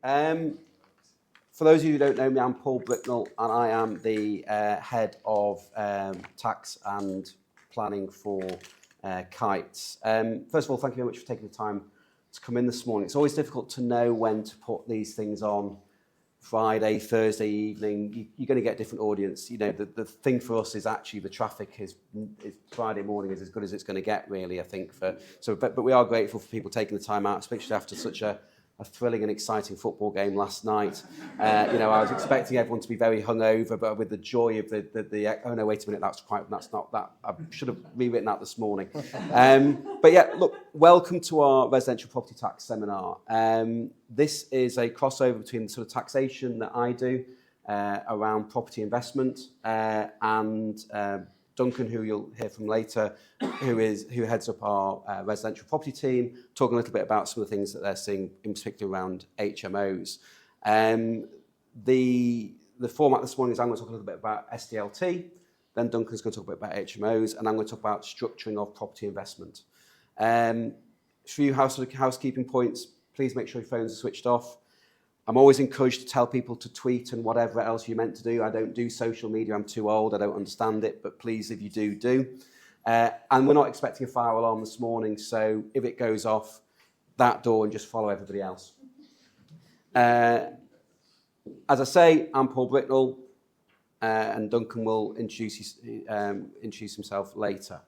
For those of you who don't know me, I'm Paul Bricknell, and I am the head of tax and planning for Kuits. First of all, thank you very much for taking the time to come in this morning. It's always difficult to know when to put these things on. Friday, Thursday evening, you're going to get a different audience. You know, the thing for us is actually the traffic is Friday morning is as good as it's going to get, really, I think. But we are grateful for people taking the time out, especially after such a thrilling and exciting football game last night. I was expecting everyone to be very hungover, but with the joy of the oh no, wait a minute, that's not that. I should have rewritten that this morning. But yeah, look, welcome to our residential property tax seminar. This is a crossover between the sort of taxation that I do around property investment and Duncan, who you'll hear from later, who heads up our residential property team, talking a little bit about some of the things that they're seeing, in particular around HMOs. The format this morning is I'm going to talk a little bit about SDLT, then Duncan's going to talk a bit about HMOs, and I'm going to talk about structuring of property investment. A few housekeeping points. Please make sure your phones are switched off. I'm always encouraged to tell people to tweet and whatever else you're meant to do. I don't do social media. I'm too old. I don't understand it. But please, if you do, do. And we're not expecting a fire alarm this morning. So if it goes off, that door and just follow everybody else. As I say, I'm Paul Bricknell, and Duncan will introduce himself later.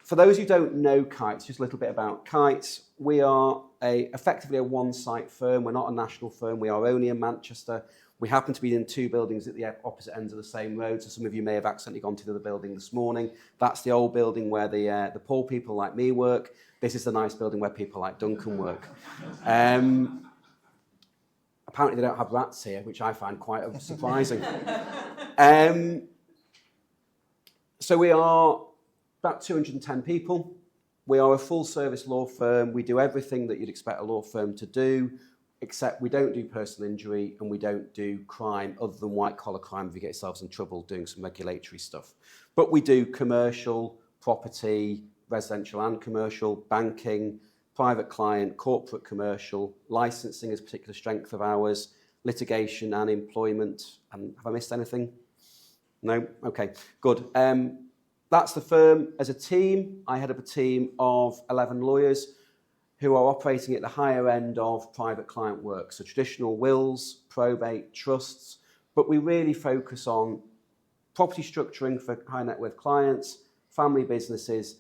For those who don't know Kuits, just a little bit about Kuits. We are effectively a one-site firm. We're not a national firm. We are only in Manchester. We happen to be in two buildings at the opposite ends of the same road, so some of you may have accidentally gone to the other building this morning. That's the old building where the poor people like me work. This is the nice building where people like Duncan work. Apparently they don't have rats here, which I find quite surprising. So we are about 210 people. We are a full-service law firm. We do everything that you'd expect a law firm to do, except we don't do personal injury and we don't do crime other than white-collar crime if you get yourselves in trouble doing some regulatory stuff. But we do commercial, property, residential and commercial, banking, private client, corporate commercial, licensing is a particular strength of ours, litigation and employment. And have I missed anything? No? Okay, good. That's the firm. As a team, I head up a team of 11 lawyers who are operating at the higher end of private client work, so traditional wills, probate, trusts, but we really focus on property structuring for high net worth clients, family businesses,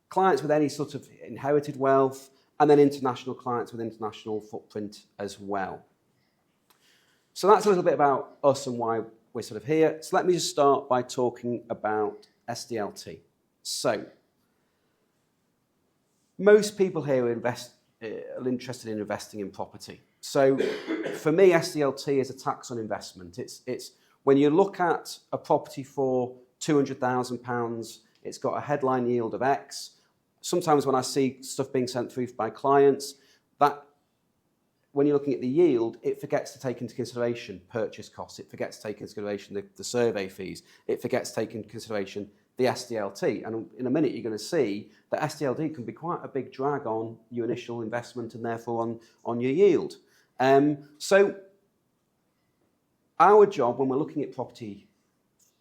clients with any sort of inherited wealth, and then international clients with international footprint as well. So that's a little bit about us and why we're sort of here. So let me just start by talking about SDLT. So, most people here are interested in investing in property. So, for me, SDLT is a tax on investment. It's when you look at a property for £200,000, it's got a headline yield of X. Sometimes when I see stuff being sent through by clients, that when you're looking at the yield, it forgets to take into consideration purchase costs. It forgets to take into consideration the survey fees. It forgets to take into consideration the SDLT. And in a minute, you're going to see that SDLT can be quite a big drag on your initial investment and therefore on your yield. So our job when we're looking at property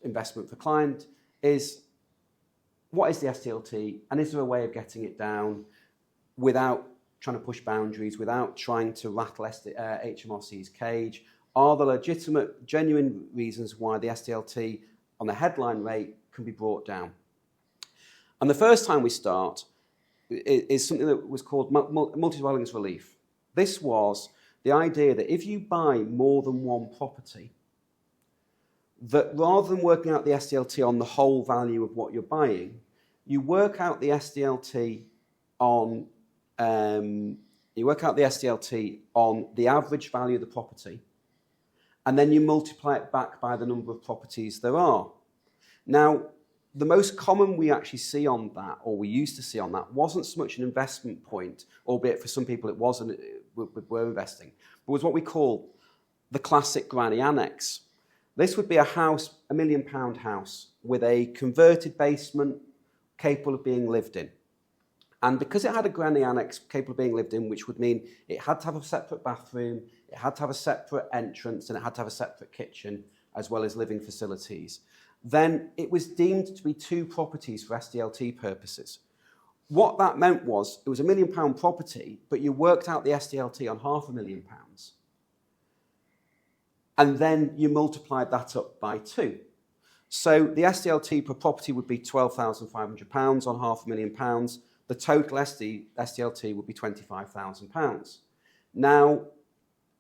investment for client is, what is the SDLT? And is there a way of getting it down without trying to push boundaries, without trying to rattle HMRC's cage? Are there legitimate, genuine reasons why the SDLT on the headline rate can be brought down? And the first time we start is something that was called multi-dwellings relief. This was the idea that if you buy more than one property, that rather than working out the SDLT on the whole value of what you're buying, you work out the SDLT on the average value of the property, and then you multiply it back by the number of properties there are. Now, the most common we actually see on that, or we used to see on that, wasn't so much an investment point, albeit for some people it wasn't, were investing, but was what we call the classic granny annex. This would be a house, £1 million house, with a converted basement capable of being lived in. And because it had a granny annex capable of being lived in, which would mean it had to have a separate bathroom, it had to have a separate entrance, and it had to have a separate kitchen, as well as living facilities, then it was deemed to be 2 properties for SDLT purposes. What that meant was it was £1 million property, but you worked out the SDLT on £500,000. And then you multiplied that up by 2. So the SDLT per property would be £12,500 on £500,000. The total SDLT would be £25,000. Now,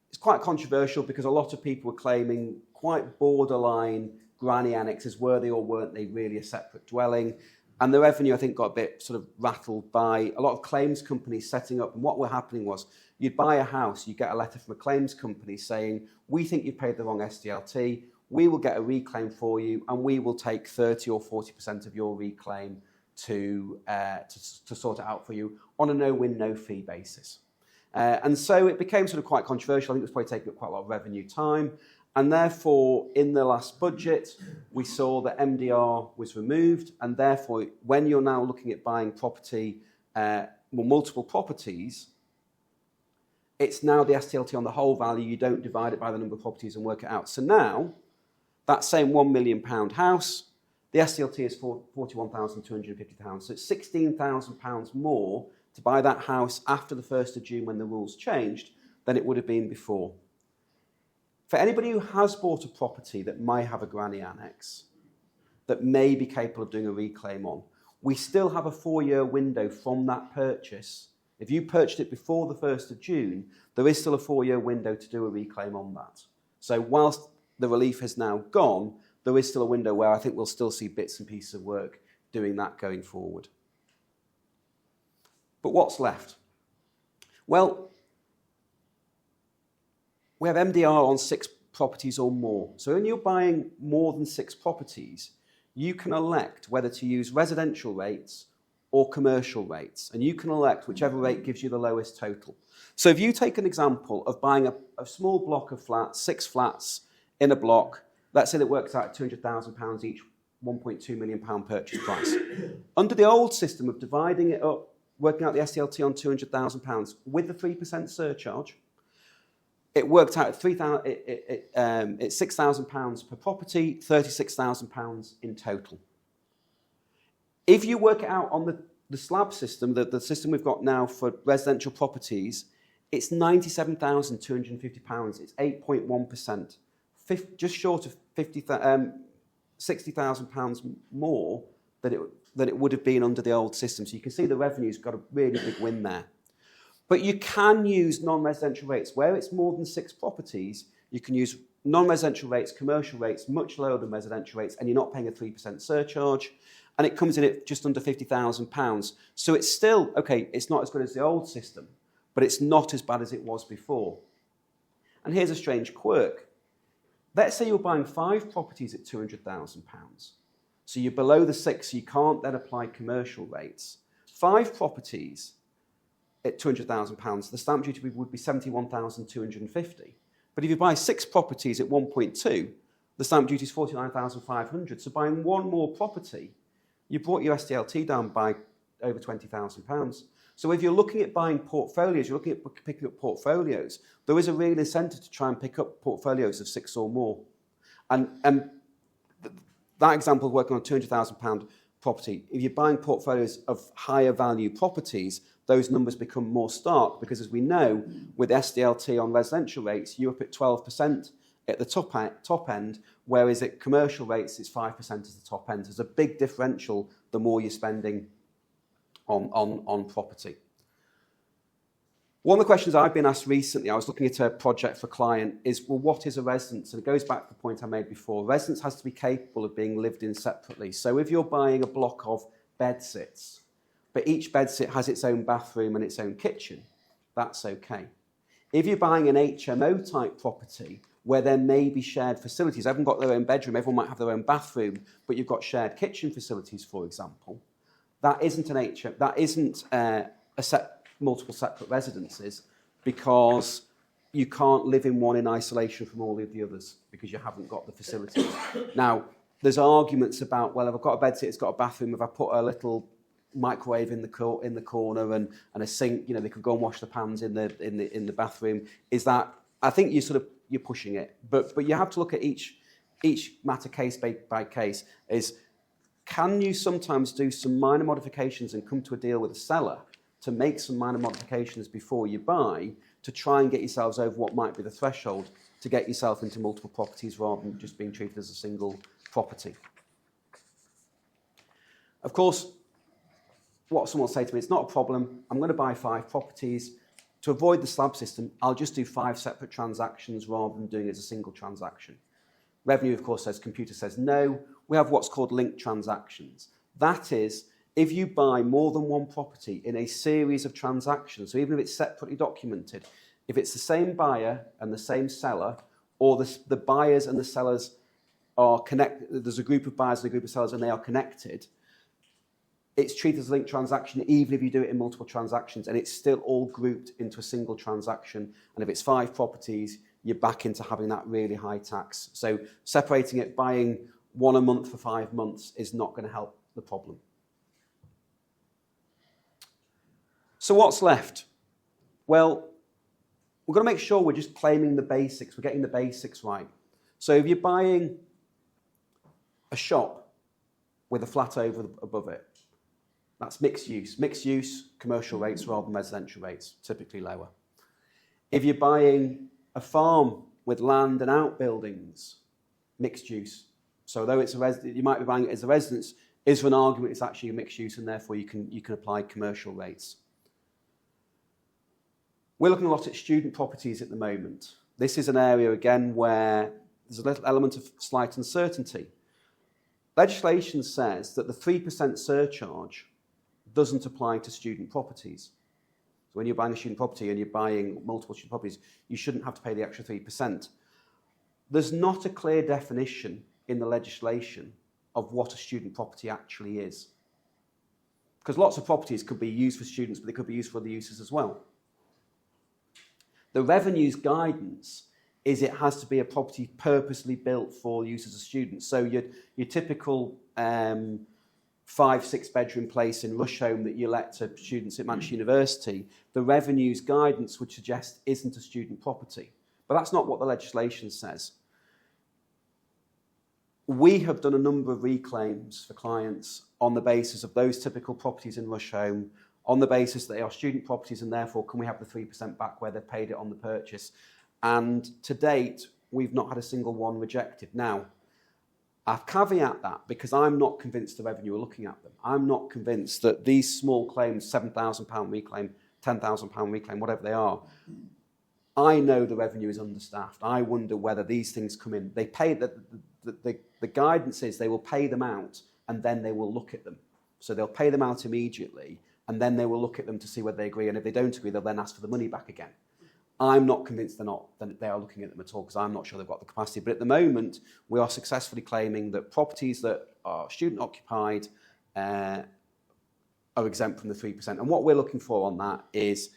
it's quite controversial because a lot of people were claiming quite borderline granny annexes, were they or weren't they really a separate dwelling? And the revenue, I think, got a bit sort of rattled by a lot of claims companies setting up. And what were happening was you'd buy a house, you get a letter from a claims company saying, we think you paid the wrong SDLT, we will get a reclaim for you, and we will take 30 or 40% of your reclaim to sort it out for you on a no-win, no-fee basis. And so it became sort of quite controversial. I think it was probably taking up quite a lot of revenue time. And therefore, in the last budget, we saw that MDR was removed. And therefore, when you're now looking at buying property, multiple properties, it's now the SDLT on the whole value. You don't divide it by the number of properties and work it out. So now, that same £1 million house, the SDLT is £41,250. So it's £16,000 more to buy that house after the 1st of June when the rules changed than it would have been before. For anybody who has bought a property that might have a granny annex, that may be capable of doing a reclaim on, we still have a 4-year window from that purchase. If you purchased it before the 1st of June, there is still a 4-year window to do a reclaim on that. So whilst the relief has now gone, there is still a window where I think we'll still see bits and pieces of work doing that going forward. But what's left? Well, we have MDR on 6 properties or more. So when you're buying more than 6 properties, you can elect whether to use residential rates or commercial rates. And you can elect whichever rate gives you the lowest total. So if you take an example of buying a small block of flats, 6 flats in a block, let's say that works out at £200,000 each, £1.2 million purchase price. Under the old system of dividing it up, working out the SDLT on £200,000 with the 3% surcharge, it worked out at £6,000 per property, £36,000 in total. If you work it out on the slab system, the system we've got now for residential properties, it's £97,250. It's 8.1%, just short of £60,000 more than it would have been under the old system. So you can see the revenue's got a really big win there. But you can use non-residential rates. Where it's more than 6 properties, you can use non-residential rates, commercial rates, much lower than residential rates, and you're not paying a 3% surcharge. And it comes in at just under £50,000. So it's still, okay, it's not as good as the old system, but it's not as bad as it was before. And here's a strange quirk. Let's say you're buying 5 properties at £200,000. So you're below the 6, so you can't then apply commercial rates. 5 properties at £200,000, the stamp duty would be £71,250. But if you buy 6 properties at 1.2, the stamp duty is £49,500. So buying 1 more property, you brought your SDLT down by over £20,000. So if you're looking at buying portfolios, you're looking at picking up portfolios, there is a real incentive to try and pick up portfolios of 6 or more. And that example of working on a £200,000 property, if you're buying portfolios of higher value properties, those numbers become more stark because, as we know, with SDLT on residential rates, you're up at 12% at the top end, whereas at commercial rates, it's 5% as the top end. There's a big differential the more you're spending on property. One of the questions I've been asked recently, I was looking at a project for a client, is, well, what is a residence? And it goes back to the point I made before. Residence has to be capable of being lived in separately. So if you're buying a block of bedsits, but each bedsit has its own bathroom and its own kitchen, that's okay. If you're buying an HMO type property where there may be shared facilities, everyone got their own bedroom, everyone might have their own bathroom, but you've got shared kitchen facilities, for example, that isn't multiple separate residences, because you can't live in one in isolation from all of the others because you haven't got the facilities. Now, there's arguments about, well, if I've got a bedsit, it's got a bathroom, if I put a little microwave in the corner and a sink. You know, they could go and wash the pans in the bathroom. Is that, I think you're pushing it, but you have to look at each matter case by case. Is, can you sometimes do some minor modifications and come to a deal with a seller to make some minor modifications before you buy, to try and get yourselves over what might be the threshold to get yourself into multiple properties rather than just being treated as a single property. Of course, what someone will say to me, it's not a problem, I'm going to buy 5 properties. To avoid the slab system, I'll just do 5 separate transactions rather than doing it as a single transaction. Revenue, of course, computer says no. We have what's called linked transactions. That is, if you buy more than one property in a series of transactions, so even if it's separately documented, if it's the same buyer and the same seller, or the buyers and the sellers are connected, there's a group of buyers and a group of sellers and they are connected, it's treated as a linked transaction even if you do it in multiple transactions, and it's still all grouped into a single transaction. And if it's 5 properties, you're back into having that really high tax. So separating it, buying 1 a month for 5 months is not going to help the problem. So what's left? Well, we've got to make sure we're just claiming the basics, we're getting the basics right. So if you're buying a shop with a flat above it, that's mixed use. Mixed use, commercial rates rather than residential rates, typically lower. If you're buying a farm with land and outbuildings, mixed use. So though it's you might be buying it as a residence, is for an argument it's actually a mixed use and therefore you can apply commercial rates. We're looking a lot at student properties at the moment. This is an area, again, where there's a little element of slight uncertainty. Legislation says that the 3% surcharge doesn't apply to student properties. So when you're buying a student property and you're buying multiple student properties, you shouldn't have to pay the extra 3%. There's not a clear definition in the legislation of what a student property actually is. Because lots of properties could be used for students, but they could be used for other uses as well. The revenues guidance is it has to be a property purposely built for use as a student. So your typical 5-6 bedroom place in Rusholme that you let to students at Manchester University, the revenues guidance would suggest isn't a student property. But that's not what the legislation says. We have done a number of reclaims for clients on the basis of those typical properties in Rusholme, on the basis that they are student properties and therefore can we have the 3% back where they've paid it on the purchase. And to date, we've not had a single one rejected. Now, I caveat that because I'm not convinced the revenue are looking at them. I'm not convinced that these small claims, £7,000 reclaim, £10,000 reclaim, whatever they are, I know the revenue is understaffed. I wonder whether these things come in. They pay the guidance is they will pay them out and then they will look at them. So they'll pay them out immediately and then they will look at them to see whether they agree. And if they don't agree, they'll then ask for the money back again. I'm not convinced they are looking at them at all because I'm not sure they've got the capacity. But at the moment, we are successfully claiming that properties that are student occupied are exempt from the 3%. And what we're looking for on that is,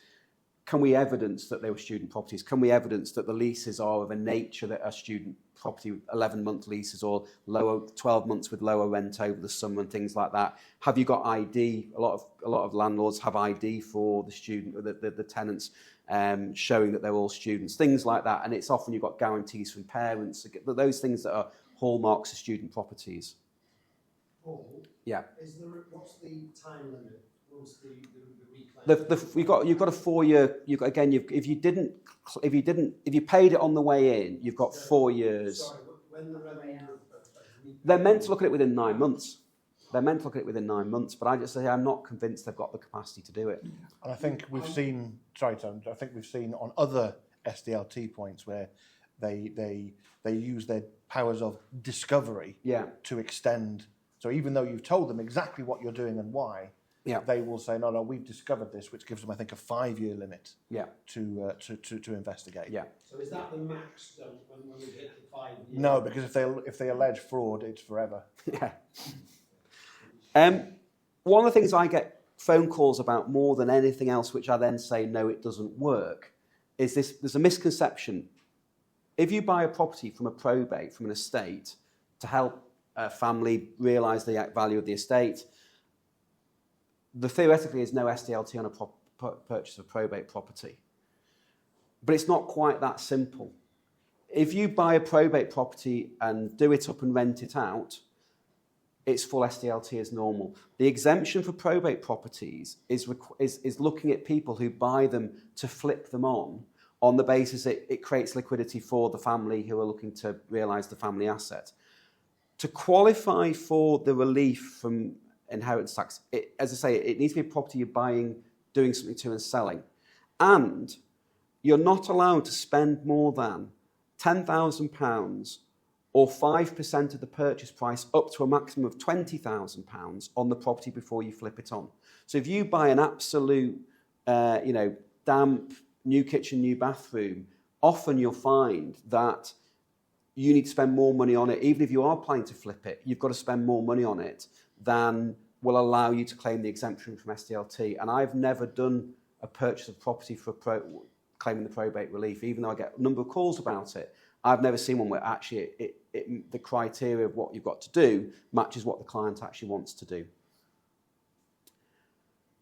can we evidence that they were student properties? Can we evidence that the leases are of a nature that are student property, 11-month leases or lower 12 months with lower rent over the summer and things like that? Have you got ID? A lot of landlords have ID for the student or the tenants, showing that they're all students, things like that. And it's often you've got guarantees from parents, those things that are hallmarks of student properties. Paul, yeah. What's the time limit? What's the reclaim? You've got a 4-year. If you paid it on the way in, you've got 4 years. Sorry, when the revenue? They're meant to look at it within 9 months. But I just say I'm not convinced they've got the capacity to do it. And I think we've seen. Sorry, Tom. I think we've seen on other SDLT points where they use their powers of discovery to extend. So even though you've told them exactly what you're doing and why, they will say, no, we've discovered this, which gives them, I think, a 5-year limit to investigate. Yeah. So is that the max when we hit the 5 years? No, because if they allege fraud, it's forever. Yeah. One of the things I get phone calls about more than anything else, which I then say, no, it doesn't work, is this. There's a misconception. If you buy a property from a probate, from an estate, to help a family realise the value of the estate, there theoretically is no SDLT on a purchase of probate property. But it's not quite that simple. If you buy a probate property and do it up and rent it out, it's full SDLT as normal. The exemption for probate properties is looking at people who buy them to flip them on the basis it creates liquidity for the family who are looking to realise the family asset. To qualify for the relief from inheritance tax, as I say, it needs to be a property you're buying, doing something to and selling. And you're not allowed to spend more than £10,000 or 5% of the purchase price up to a maximum of £20,000 on the property before you flip it on. So if you buy an absolute, damp, new kitchen, new bathroom, often you'll find that you need to spend more money on it. Even if you are planning to flip it, you've got to spend more money on it than will allow you to claim the exemption from SDLT. And I've never done a purchase of property for claiming the probate relief, even though I get a number of calls about it. I've never seen one where actually the criteria of what you've got to do matches what the client actually wants to do.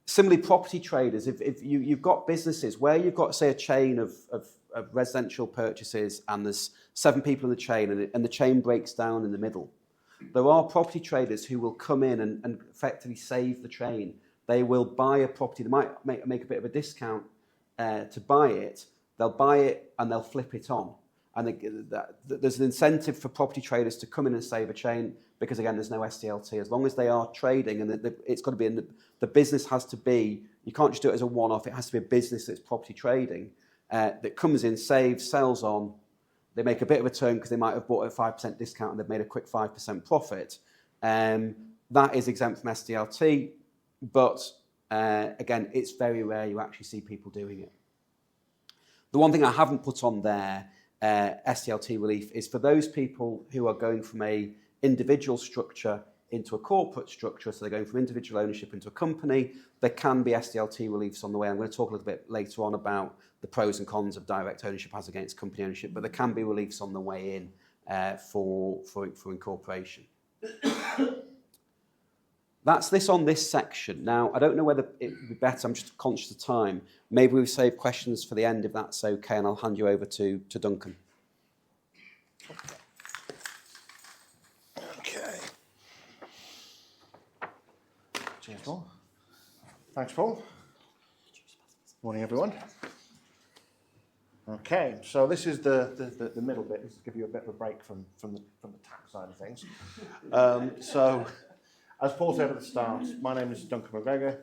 Similarly, property traders, if you've got businesses where you've got, say, a chain of residential purchases and there's 7 people in the chain and the chain breaks down in the middle, there are property traders who will come in and effectively save the chain. They will buy a property, they might make a bit of a discount to buy it, they'll buy it and they'll flip it on. And there's an incentive for property traders to come in and save a chain because, again, there's no SDLT. As long as they are trading, and it's got to be the business has to be, you can't just do it as a one-off, it has to be a business that's property trading that comes in, saves, sells on, they make a bit of a turn because they might have bought at a 5% discount and they've made a quick 5% profit. That is exempt from SDLT, but again, it's very rare you actually see people doing it. The one thing I haven't put on there, SDLT relief, is for those people who are going from a individual structure into a corporate structure, so they're going from individual ownership into a company, there can be SDLT reliefs on the way. I'm going to talk a little bit later on about the pros and cons of direct ownership as against company ownership, but there can be reliefs on the way in for incorporation. That's this on this section. Now, I don't know whether it would be better, I'm just conscious of time. Maybe we'll save questions for the end if that's okay, and I'll hand you over to Duncan. Okay. Cheers, Paul. Thanks, Paul. Morning, everyone. Okay, so this is the middle bit. This will give you a bit of a break from the tax side of things. So, as Paul said at the start, my name is Duncan McGregor.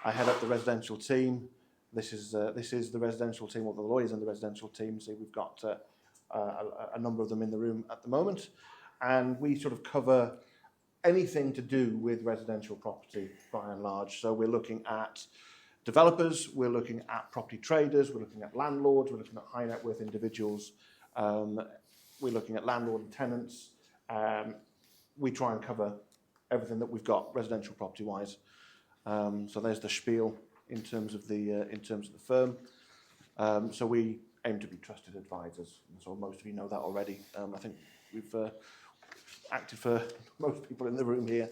I head up the residential team. This is the residential team, or the lawyers in the residential team. So we've got a number of them in the room at the moment, and we sort of cover anything to do with residential property by and large. So we're looking at developers, we're looking at property traders, we're looking at landlords, we're looking at high net worth individuals, we're looking at landlord and tenants. We try and cover everything that we've got residential property wise. So there's the spiel in terms of the firm. So we aim to be trusted advisors. So most of you know that already. I think we've acted for most people in the room here.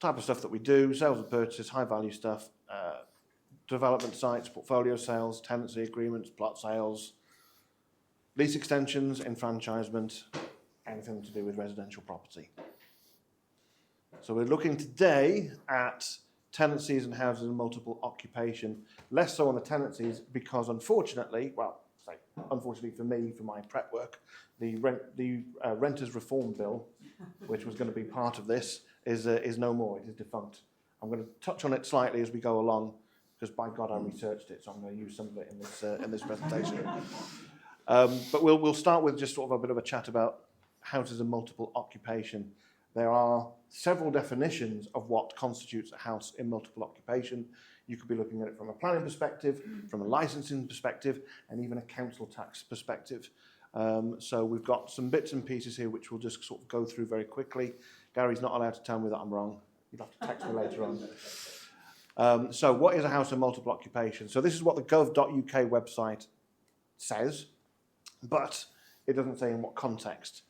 Type of stuff that we do: sales and purchases, high value stuff, development sites, portfolio sales, tenancy agreements, plot sales, lease extensions, enfranchisement, anything to do with residential property. So we're looking today at tenancies and houses of multiple occupation, less so on the tenancies because unfortunately for me, for my prep work, the Renters Reform Bill, which was going to be part of this, is no more. It is defunct. I'm going to touch on it slightly as we go along because by God I researched it, so I'm going to use some of it in this presentation. But we'll start with just sort of a bit of a chat about houses of multiple occupation. There are several definitions of what constitutes a house in multiple occupation. You could be looking at it from a planning perspective, from a licensing perspective, and even a council tax perspective. So we've got some bits and pieces here which we'll just sort of go through very quickly. Gary's not allowed to tell me that I'm wrong. You'll have to text me later on. So what is a house in multiple occupation? So this is what the gov.uk website says, but it doesn't say in what context.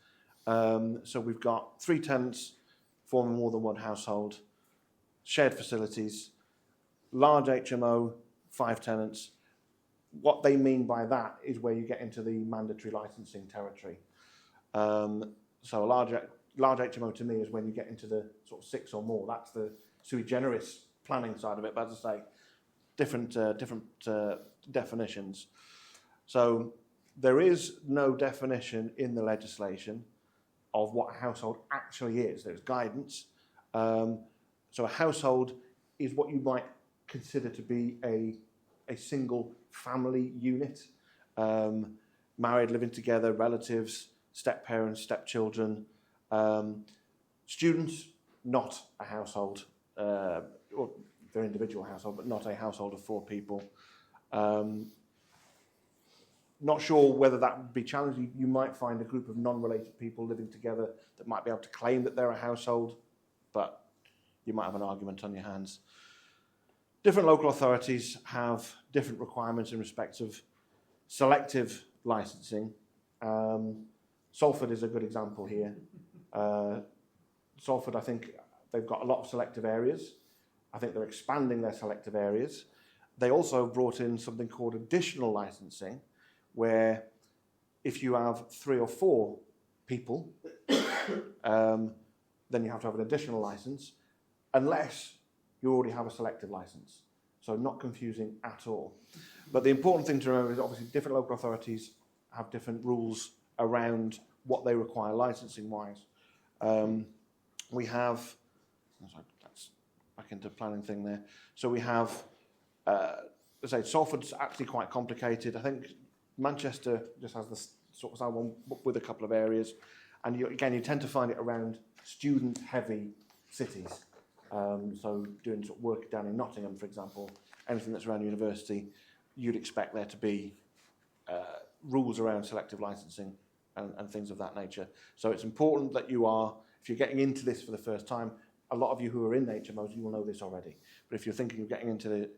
So we've got 3 tenants, forming more than one household, shared facilities, large HMO, 5 tenants. What they mean by that is where you get into the mandatory licensing territory. So a large HMO to me is when you get into the sort of 6 or more. That's the sui generis planning side of it. But as I say, different definitions. So there is no definition in the legislation of what a household actually is. There's guidance. So a household is what you might consider to be a single family unit, married, living together, relatives, step-parents, step-children, students, not a household, or their individual household, but not a household of 4 people. Not sure whether that would be challenging. You might find a group of non-related people living together that might be able to claim that they're a household, but you might have an argument on your hands. Different local authorities have different requirements in respect of selective licensing. Salford is a good example here. Salford, I think they've got a lot of selective areas. I think they're expanding their selective areas. They also brought in something called additional licensing, where if you have 3 or 4 people, then you have to have an additional license, unless you already have a selective license. So not confusing at all. But the important thing to remember is obviously different local authorities have different rules around what they require licensing-wise. We have, that's back into planning thing there. So we have, let's say Salford's actually quite complicated. I think Manchester just has this sort of one with a couple of areas. And you tend to find it around student-heavy cities. So doing sort of work down in Nottingham, for example, anything that's around university, you'd expect there to be rules around selective licensing and things of that nature. So it's important that you are, if you're getting into this for the first time, a lot of you who are in HMOs, you will know this already. But if you're thinking of getting into the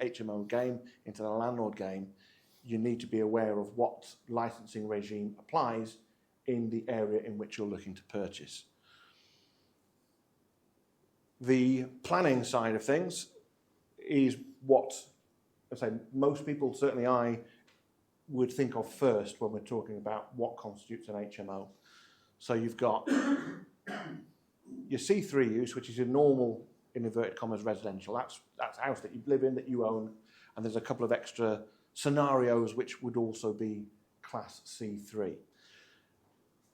HMO game, into the landlord game, you need to be aware of what licensing regime applies in the area in which you're looking to purchase. The planning side of things is what, I say, most people, certainly I, would think of first when we're talking about what constitutes an HMO. So you've got your C3 use, which is your normal, in inverted commas, residential. That's a house that you live in, that you own, and there's a couple of extra scenarios which would also be Class C3.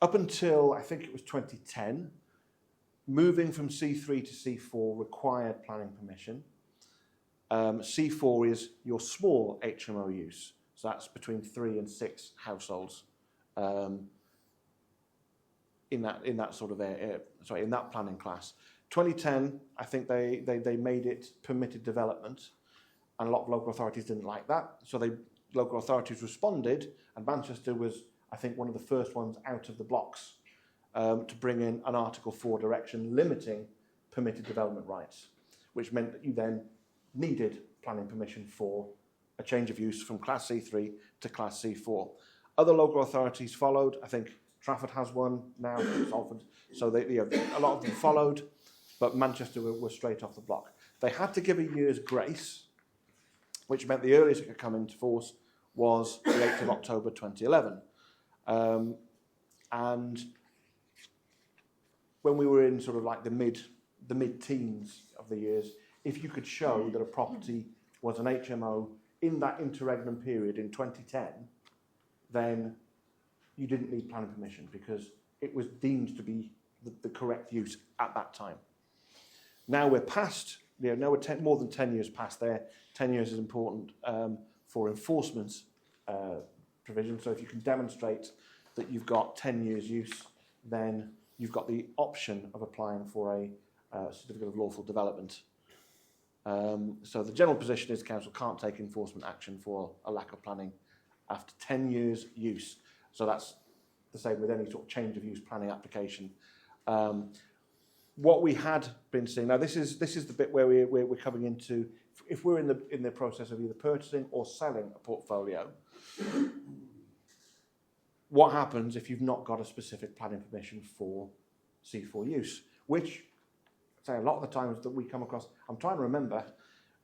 Up until, I think it was 2010, moving from C3 to C4 required planning permission. C4 is your small HMO use, so that's between 3 and 6 households in that sort of area, in that planning class. 2010, I think they made it permitted development, and a lot of local authorities didn't like that, so local authorities responded, and Manchester was, I think, one of the first ones out of the blocks to bring in an Article 4 direction limiting permitted development rights, which meant that you then needed planning permission for a change of use from Class C3 to Class C4. Other local authorities followed. I think Trafford has one now, Salford. So a lot of them followed, but Manchester were straight off the block. They had to give a year's grace, which meant the earliest it could come into force was the 8th of October 2011. And when we were in sort of like the mid-teens of the years, if you could show that a property was an HMO in that interregnum period in 2010, then you didn't need planning permission because it was deemed to be the correct use at that time. Now we're past, now we're more than 10 years past there. 10 years is important for enforcement provision. So if you can demonstrate that you've got 10 years use, then you've got the option of applying for a certificate of lawful development. So the general position is the council can't take enforcement action for a lack of planning after 10 years use. So that's the same with any sort of change of use planning application. What we had been seeing, now this is the bit where we're coming into, if we're in the process of either purchasing or selling a portfolio, what happens if you've not got a specific planning permission for C4 use, which say a lot of the times that we come across, I'm trying to remember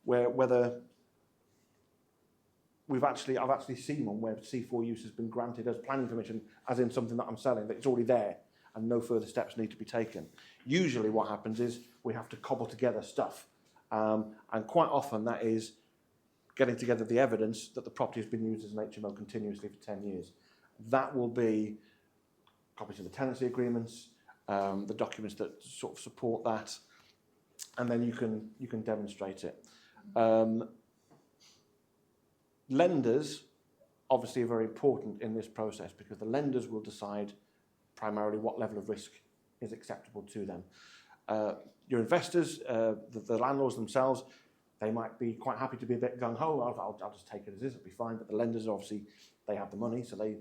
whether I've actually seen one where C4 use has been granted as planning permission, as in something that I'm selling, that it's already there and no further steps need to be taken. Usually what happens is we have to cobble together stuff. And quite often that is getting together the evidence that the property has been used as an HMO continuously for 10 years. That will be copies of the tenancy agreements, the documents that sort of support that, and then you can demonstrate it. Lenders obviously are very important in this process because the lenders will decide primarily what level of risk is acceptable to them. Your investors, the landlords themselves, they might be quite happy to be a bit gung-ho. I'll just take it as is, it'll be fine. But the lenders, obviously, they have the money, so they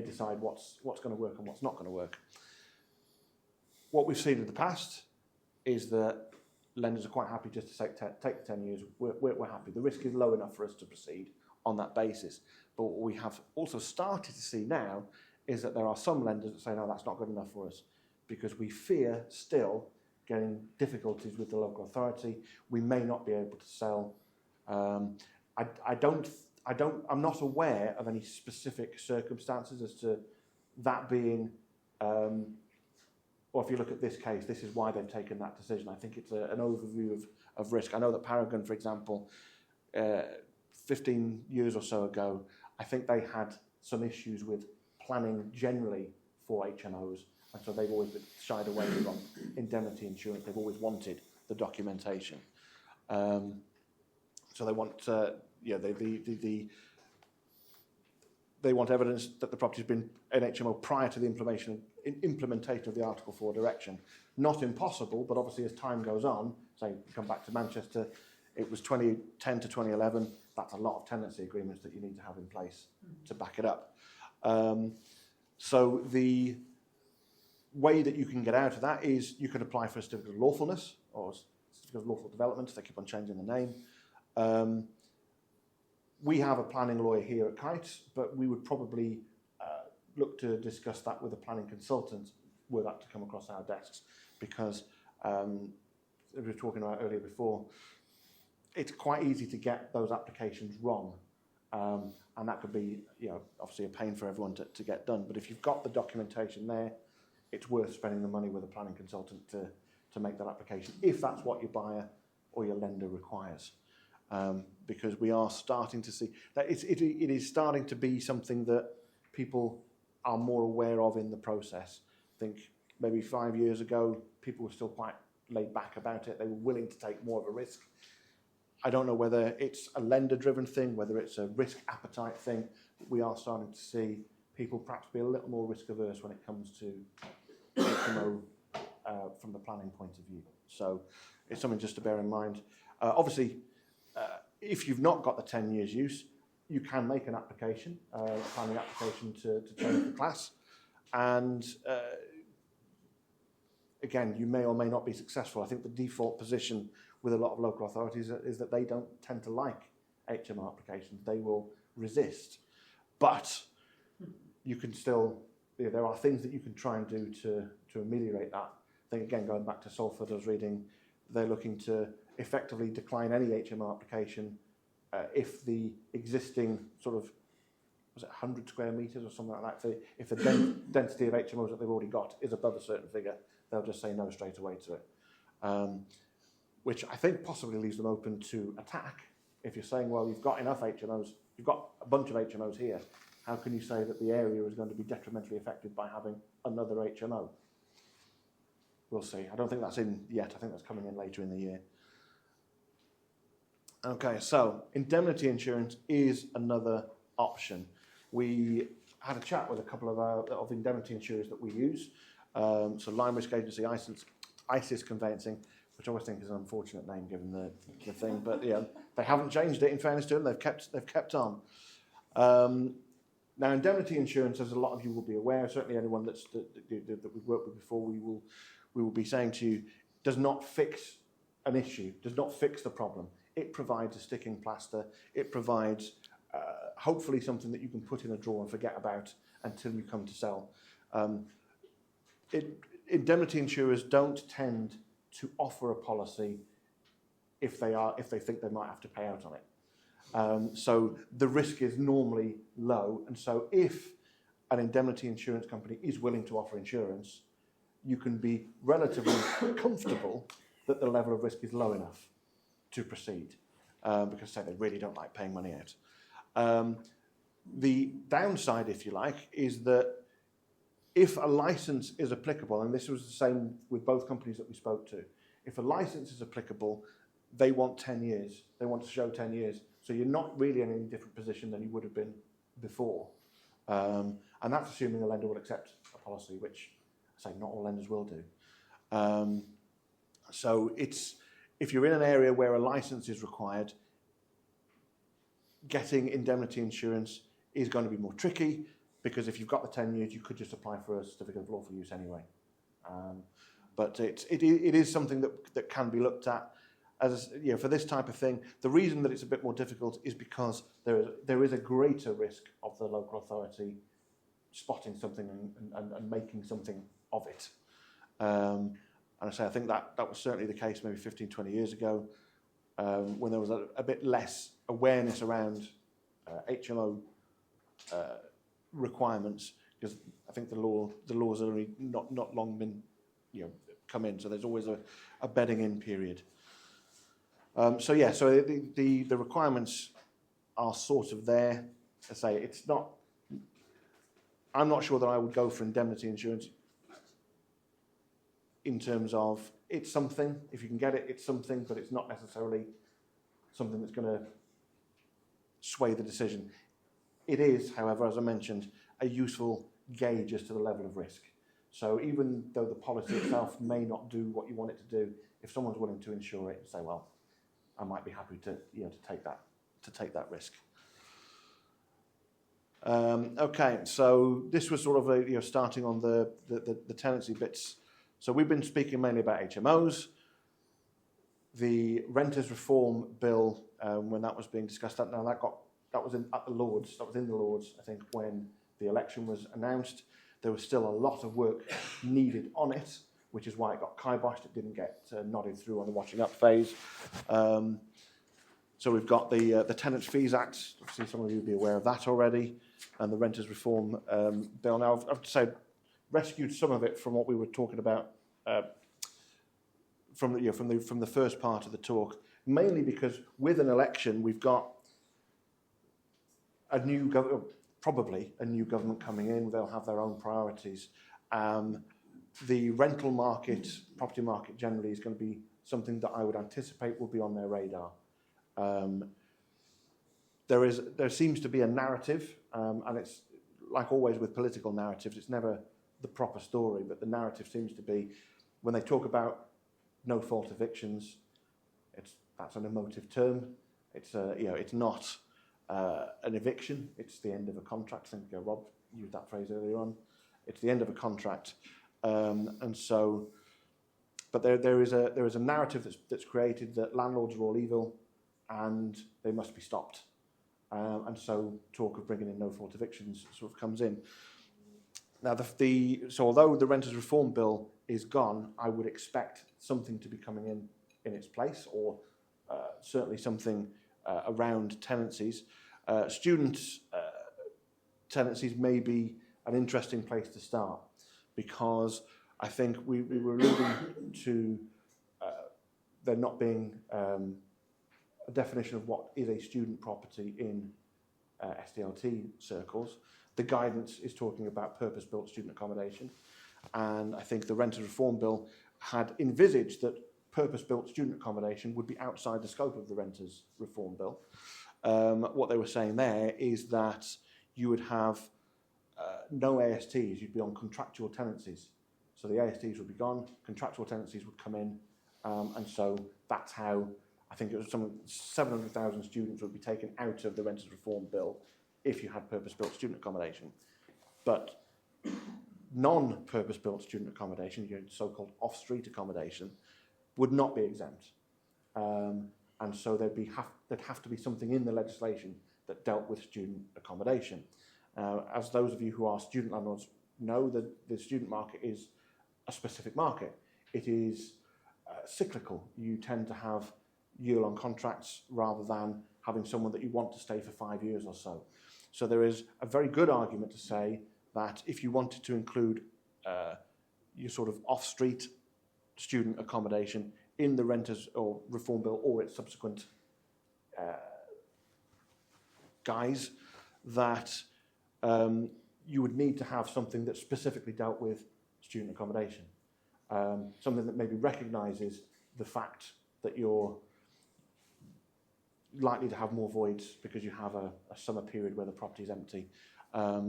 decide what's going to work and what's not going to work. What we've seen in the past is that lenders are quite happy just to take the 10 years. We're happy. The risk is low enough for us to proceed on that basis. But what we have also started to see now is that there are some lenders that say, no, that's not good enough for us because we fear still getting difficulties with the local authority. We may not be able to sell. I'm not aware of any specific circumstances as to that being, or if you look at this case, this is why they've taken that decision. I think it's an overview of risk. I know that Paragon, for example, 15 years or so ago, I think they had some issues with planning generally for HMOs, and so they've always been shied away from indemnity insurance. They've always wanted the documentation. So they want, they want evidence that the property's been an HMO prior to the implementation of the Article 4 direction. Not impossible, but obviously as time goes on, say come back to Manchester, it was 2010 to 2011. That's a lot of tenancy agreements that you need to have in place to back it up. So the way that you can get out of that is you can apply for a certificate of lawfulness or a certificate of lawful development if they keep on changing the name. We have a planning lawyer here at Kuits, but we would probably look to discuss that with a planning consultant were that to come across our desks, because as we were talking about earlier before, it's quite easy to get those applications wrong. And that could be, obviously a pain for everyone to get done. But if you've got the documentation there, it's worth spending the money with a planning consultant to make that application, if that's what your buyer or your lender requires. Because we are starting to see that it is starting to be something that people are more aware of in the process. I think maybe 5 years ago, people were still quite laid back about it. They were willing to take more of a risk. I don't know whether it's a lender-driven thing, whether it's a risk appetite thing. But we are starting to see people perhaps be a little more risk-averse when it comes to HMO from the planning point of view. So it's something just to bear in mind. Obviously, if you've not got the 10 years use, you can make an application, a planning application to change the class. And again, you may or may not be successful. I think the default position with a lot of local authorities is that they don't tend to like HMO applications. They will resist. But you can still, there are things that you can try and do to ameliorate that. I think, again, going back to Salford, I was reading, they're looking to effectively decline any HMO application if the existing sort of, was it 100 square metres or something like that? If the density of HMOs that they've already got is above a certain figure, they'll just say no straight away to it. Which I think possibly leaves them open to attack. If you're saying, well, you've got enough HMOs, you've got a bunch of HMOs here, how can you say that the area is going to be detrimentally affected by having another HMO? We'll see. I don't think that's in yet. I think that's coming in later in the year. Okay, so indemnity insurance is another option. We had a chat with a couple of indemnity insurers that we use. So Lime Risk Agency, ISIS Conveyancing, which I always think is an unfortunate name given the thing, but they haven't changed it. In fairness to them, they've kept on. Now, indemnity insurance, as a lot of you will be aware, certainly anyone that we've worked with before, we will be saying to you, does not fix an issue, does not fix the problem. It provides a sticking plaster. It provides hopefully something that you can put in a drawer and forget about until you come to sell. Indemnity insurers don't tend to offer a policy if they think they might have to pay out on it. So the risk is normally low, and so if an indemnity insurance company is willing to offer insurance, you can be relatively comfortable that the level of risk is low enough to proceed, because say they really don't like paying money out. The downside, if you like, is that if a license is applicable, and this was the same with both companies that we spoke to, if a license is applicable, they want 10 years. They want to show 10 years. So you're not really in any different position than you would have been before. And that's assuming a lender will accept a policy, which I say not all lenders will do. So if you're in an area where a license is required, getting indemnity insurance is going to be more tricky, because if you've got the 10 years, you could just apply for a certificate of lawful use anyway. But it is something that can be looked at. As you know, for this type of thing, the reason that it's a bit more difficult is because there is a greater risk of the local authority spotting something and making something of it. And I say I think that was certainly the case maybe 15, 20 years ago, when there was a bit less awareness around HMO requirements, because I think the laws are only not long been come in, so there's always a bedding in period. So the requirements are sort of there. I say it's not. I'm not sure that I would go for indemnity insurance in terms of it's something. If you can get it, it's something, but it's not necessarily something that's going to sway the decision. It is, however, as I mentioned, a useful gauge as to the level of risk. So even though the policy itself may not do what you want it to do, if someone's willing to insure it, say, well, I might be happy to take that risk. Okay, so this was sort of starting on the tenancy bits. So we've been speaking mainly about HMOs. The Renters Reform Bill, when that was being discussed, that was in the Lords. That was in the Lords, I think, when the election was announced. There was still a lot of work needed on it, which is why it got kiboshed. It didn't get nodded through on the washing up phase. So we've got the Tenants Fees Act. Obviously, some of you will be aware of that already, and the Renters Reform Bill. Now, I've to say, rescued some of it from what we were talking about from the first part of the talk, mainly because with an election we've got probably a new government coming in. They'll have their own priorities. The rental market, property market generally, is going to be something that I would anticipate will be on their radar. There seems to be a narrative, and it's like always with political narratives, it's never the proper story, but the narrative seems to be when they talk about no-fault evictions, that's an emotive term. It's not an eviction. It's the end of a contract. I think Rob used that phrase earlier on. It's the end of a contract, and so. But there is a narrative that's created that landlords are all evil, and they must be stopped, and so talk of bringing in no-fault evictions sort of comes in. Now, so although the Renters Reform Bill is gone, I would expect something to be coming in its place, or certainly something around tenancies. Student tenancies may be an interesting place to start, because I think we were alluding to there not being a definition of what is a student property in SDLT circles. The guidance is talking about purpose-built student accommodation, and I think the Renters Reform Bill had envisaged that purpose-built student accommodation would be outside the scope of the Renters Reform Bill. What they were saying there is that you would have no ASTs, you'd be on contractual tenancies. So the ASTs would be gone, contractual tenancies would come in, and so that's how, I think it was 700,000 students would be taken out of the Renters Reform Bill if you had purpose-built student accommodation. But non-purpose-built student accommodation, your so-called off-street accommodation, would not be exempt. And so there'd have to be something in the legislation that dealt with student accommodation. As those of you who are student landlords know, that the student market is a specific market. It is cyclical. You tend to have year-long contracts rather than having someone that you want to stay for 5 years or so. So there is a very good argument to say that if you wanted to include your sort of off-street student accommodation in the Renters or Reform Bill or its subsequent guise, that you would need to have something that specifically dealt with student accommodation. Something that maybe recognises the fact that you're likely to have more voids because you have a summer period where the property is empty.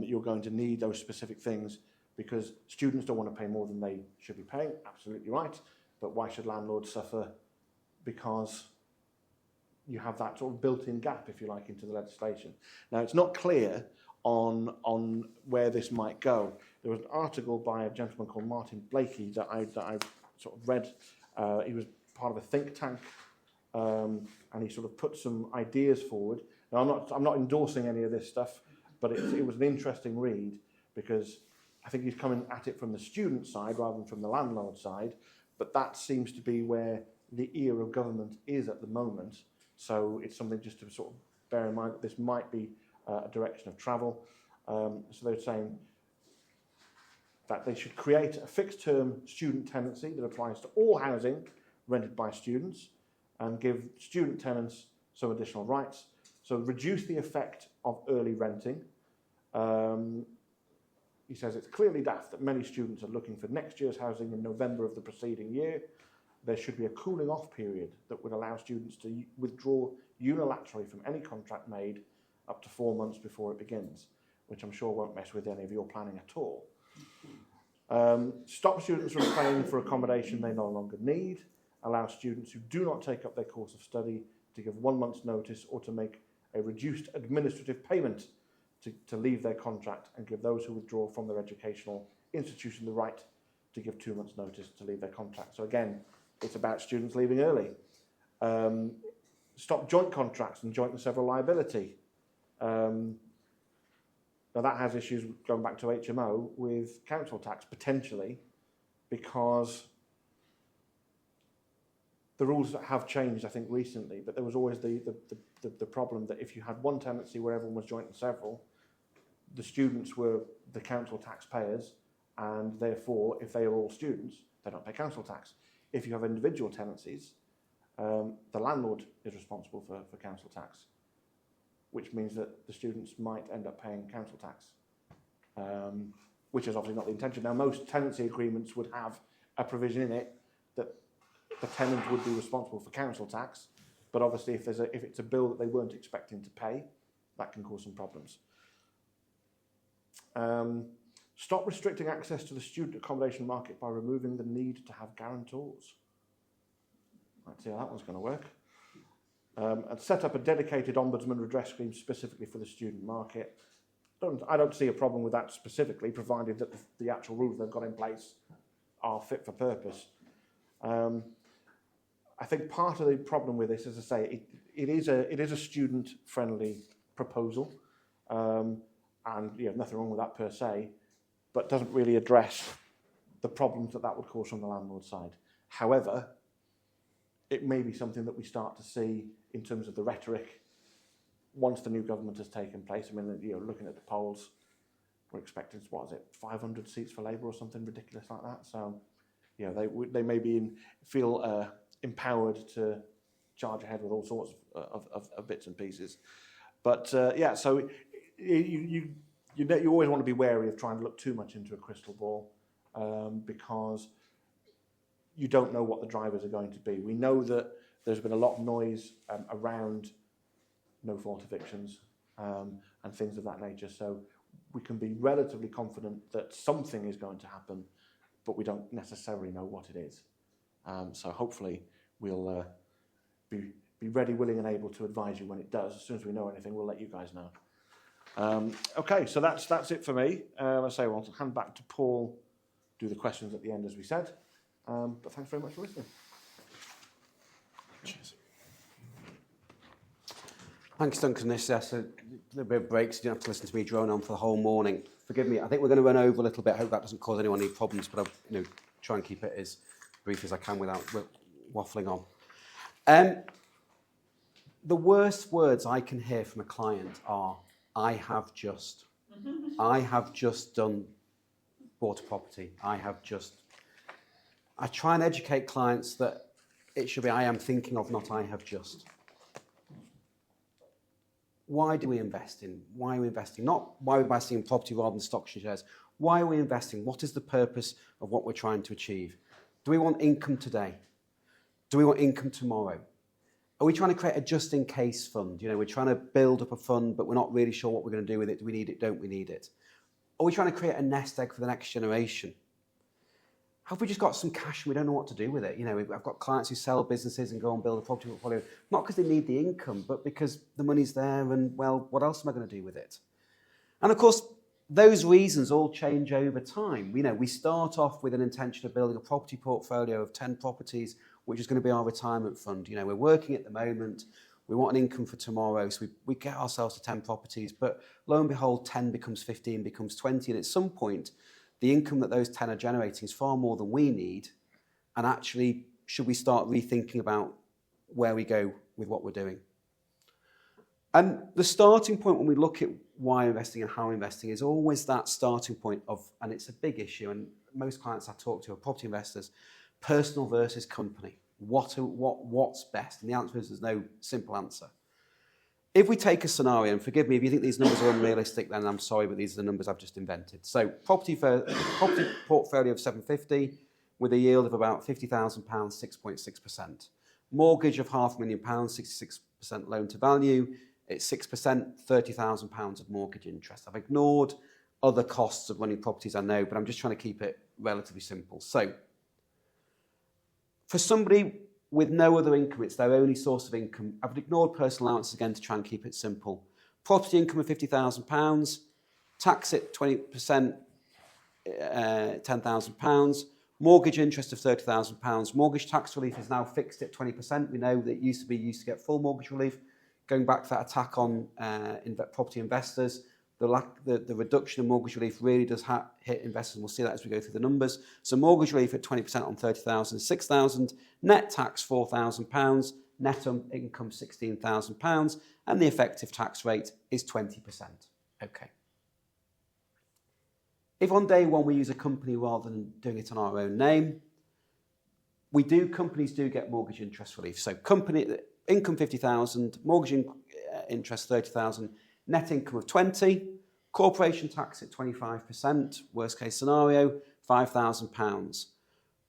You're going to need those specific things because students don't want to pay more than they should be paying, absolutely right, but why should landlords suffer because you have that sort of built-in gap, if you like, into the legislation. Now, it's not clear on where this might go. There was an article by a gentleman called Martin Blakey that I sort of read. He was part of a think tank, and he sort of put some ideas forward. Now, I'm not endorsing any of this stuff, but it was an interesting read because I think he's coming at it from the student side rather than from the landlord side, but that seems to be where the ear of government is at the moment. So it's something just to sort of bear in mind that this might be a direction of travel. So they're saying that they should create a fixed-term student tenancy that applies to all housing rented by students and give student tenants some additional rights. So reduce the effect of early renting. He says it's clearly daft that many students are looking for next year's housing in November of the preceding year. There should be a cooling off period that would allow students to withdraw unilaterally from any contract made up to 4 months before it begins, which I'm sure won't mess with any of your planning at all. Stop students from paying for accommodation they no longer need. Allow students who do not take up their course of study to give 1 month's notice or to make a reduced administrative payment to leave their contract, and give those who withdraw from their educational institution the right to give 2 months' notice to leave their contract. So again, it's about students leaving early. Stop joint contracts and joint and several liability. Now that has issues going back to HMO with council tax potentially, because the rules have changed, I think, recently, but there was always the problem that if you had one tenancy where everyone was joint and several, the students were the council taxpayers, and therefore, if they are all students, they don't pay council tax. If you have individual tenancies, the landlord is responsible for council tax, which means that the students might end up paying council tax, which is obviously not the intention. Now, most tenancy agreements would have a provision in it that the tenant would be responsible for council tax, but obviously if it's a bill that they weren't expecting to pay, that can cause some problems. Stop restricting access to the student accommodation market by removing the need to have guarantors. Let's see how that one's going to work. And set up a dedicated ombudsman redress scheme specifically for the student market. I don't see a problem with that specifically, provided that the actual rules they've got in place are fit for purpose. I think part of the problem with this, as I say, it is a student-friendly proposal, and nothing wrong with that per se, but doesn't really address the problems that would cause from the landlord side. However, it may be something that we start to see in terms of the rhetoric once the new government has taken place. I mean, looking at the polls, we're expecting, 500 seats for Labour or something ridiculous like that. So, they may feel empowered to charge ahead with all sorts of bits and pieces. But so you always want to be wary of trying to look too much into a crystal ball, because you don't know what the drivers are going to be. We know that there's been a lot of noise around no-fault evictions and things of that nature, so we can be relatively confident that something is going to happen, but we don't necessarily know what it is. So hopefully we'll be ready, willing and able to advise you when it does. As soon as we know anything, we'll let you guys know. Okay, so that's it for me. I say I'll hand back to Paul, do the questions at the end as we said. But thanks very much for listening. Cheers. Thanks, Duncan. This a little bit of breaks. You don't have to listen to me drone on for the whole morning. Forgive me. I think we're going to run over a little bit. I hope that doesn't cause anyone any problems, but I'll try and keep it as brief as I can without waffling on. The worst words I can hear from a client are, I have just bought a property. I try and educate clients that it should be, I am thinking of, not I have just. Why do we invest in? Why are we investing? Not why we're investing in property rather than stocks and shares. Why are we investing? What is the purpose of what we're trying to achieve? Do we want income today? Do we want income tomorrow? Are we trying to create a just-in-case fund? You know, we're trying to build up a fund, but we're not really sure what we're going to do with it. Do we need it? Don't we need it? Are we trying to create a nest egg for the next generation? Have we just got some cash and we don't know what to do with it? You know, I've got clients who sell businesses and go and build a property portfolio, not because they need the income, but because the money's there and, well, what else am I going to do with it? And of course, those reasons all change over time. You know, we start off with an intention of building a property portfolio of 10 properties, which is going to be our retirement fund. You know, we're working at the moment, we want an income for tomorrow, so we get ourselves to 10 properties, but lo and behold, 10 becomes 15, becomes 20, and at some point, the income that those 10 are generating is far more than we need, and actually, should we start rethinking about where we go with what we're doing? And the starting point when we look at why investing and how investing is always that starting point of, and it's a big issue, and most clients I talk to are property investors, personal versus company. What's best? And the answer is there's no simple answer. If we take a scenario, and forgive me if you think these numbers are unrealistic, then I'm sorry, but these are the numbers I've just invented. So property portfolio of 750 with a yield of about £50,000, 6.6%. Mortgage of £500,000, 66% loan to value. It's 6%, £30,000 of mortgage interest. I've ignored other costs of running properties, I know, but I'm just trying to keep it relatively simple. So for somebody with no other income, it's their only source of income. I've ignored personal allowances again to try and keep it simple. Property income of £50,000, tax it 20%, £10,000. Mortgage interest of £30,000. Mortgage tax relief is now fixed at 20%. We know that it used to get full mortgage relief. Going back to that attack on property investors, the reduction in mortgage relief really does hit investors, and we'll see that as we go through the numbers. So mortgage relief at 20% on 30,000, 6,000, net tax £4,000, net income £16,000, and the effective tax rate is 20%. Okay. If on day one we use a company rather than doing it on our own name, companies do get mortgage interest relief. So company income 50,000, mortgage interest 30,000, net income of 20, corporation tax at 25%, worst case scenario, £5,000.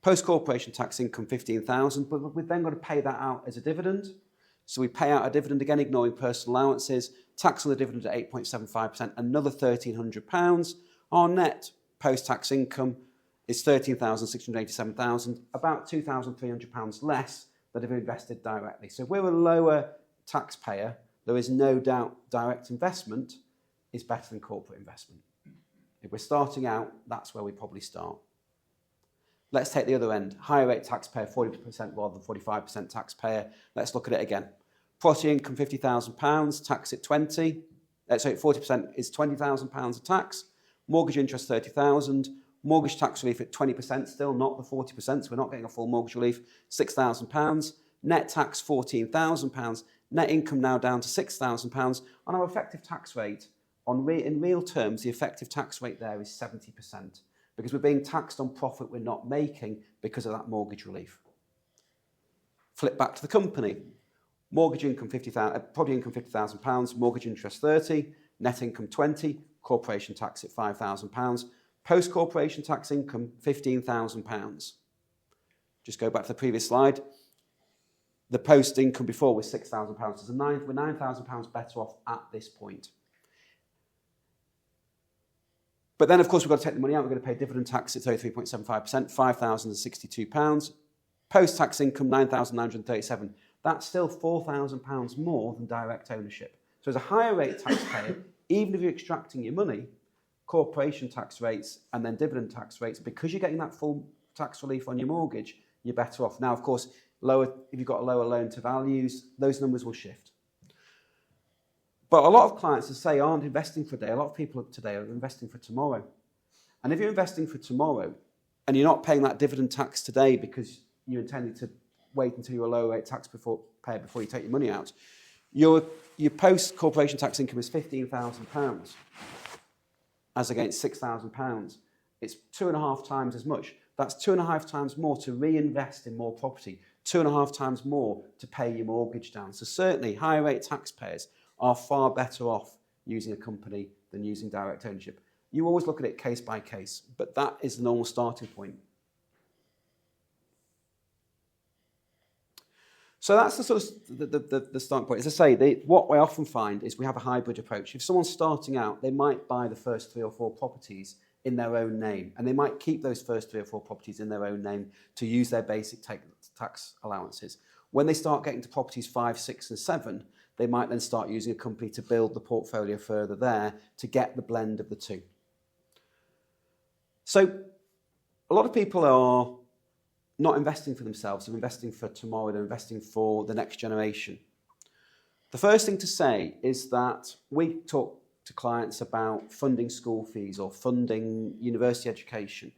Post-corporation tax income 15,000, but we've then got to pay that out as a dividend. So we pay out a dividend, again ignoring personal allowances, tax on the dividend at 8.75%, another £1,300. Our net post-tax income is £13,687, about £2,300 less than if we invested directly. So if we're a lower taxpayer, there is no doubt direct investment is better than corporate investment. If we're starting out, that's where we probably start. Let's take the other end. Higher rate taxpayer, 40% rather than 45% taxpayer. Let's look at it again. Property income, £50,000, tax at 20. 40% is £20,000 of tax. Mortgage interest, £30,000. Mortgage tax relief at 20%, still not the 40%, so we're not getting a full mortgage relief, £6,000. Net tax, £14,000. Net income now down to £6,000. And our effective tax rate, in real terms, the effective tax rate there is 70%, because we're being taxed on profit we're not making because of that mortgage relief. Flip back to the company. Mortgage income, property income £50,000, mortgage interest 30, net income 20, corporation tax at £5,000. Post-corporation tax income, £15,000. Just go back to the previous slide. The post income before was £6,000. So we're £9,000 better off at this point. But then, of course, we've got to take the money out. We're going to pay dividend tax at 33.75%, £5,062. Post-tax income, £9,937. That's still £4,000 more than direct ownership. So as a higher rate taxpayer, even if you're extracting your money, corporation tax rates and then dividend tax rates, because you're getting that full tax relief on your mortgage, you're better off. Now, of course, if you've got a lower loan to values, those numbers will shift. But a lot of clients, as I say, aren't investing for today. A lot of people today are investing for tomorrow. And if you're investing for tomorrow and you're not paying that dividend tax today because you're intending to wait until you're a low rate taxpayer before you take your money out. Your post corporation tax income is £15,000 as against £6,000. It's 2.5 times as much. That's 2.5 times more to reinvest in more property, 2.5 times more to pay your mortgage down. So certainly higher rate taxpayers are far better off using a company than using direct ownership. You always look at it case by case, but that is the normal starting point. So that's the sort of the starting point. As I say, what I often find is we have a hybrid approach. If someone's starting out, they might buy the first 3 or 4 properties in their own name, and they might keep those first 3 or 4 properties in their own name to use their basic tax allowances. When they start getting to properties 5, 6 and 7, they might then start using a company to build the portfolio further there to get the blend of the two. So a lot of people are not investing for themselves, they're investing for tomorrow, they're investing for the next generation. The first thing to say is that we talk to clients about funding school fees or funding university education.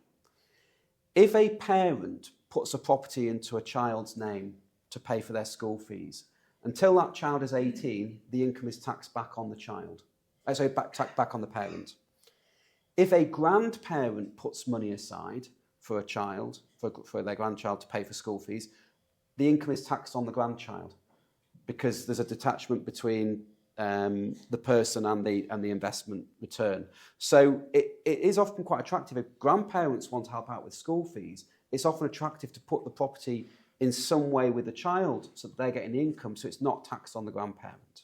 If a parent puts a property into a child's name to pay for their school fees, until that child is 18, the income is taxed back on the child. Taxed back on the parent. If a grandparent puts money aside for a child, for their grandchild to pay for school fees, the income is taxed on the grandchild because there's a detachment between the person and the investment return. So it is often quite attractive. If grandparents want to help out with school fees, it's often attractive to put the property in some way with the child so that they're getting the income, so it's not taxed on the grandparent.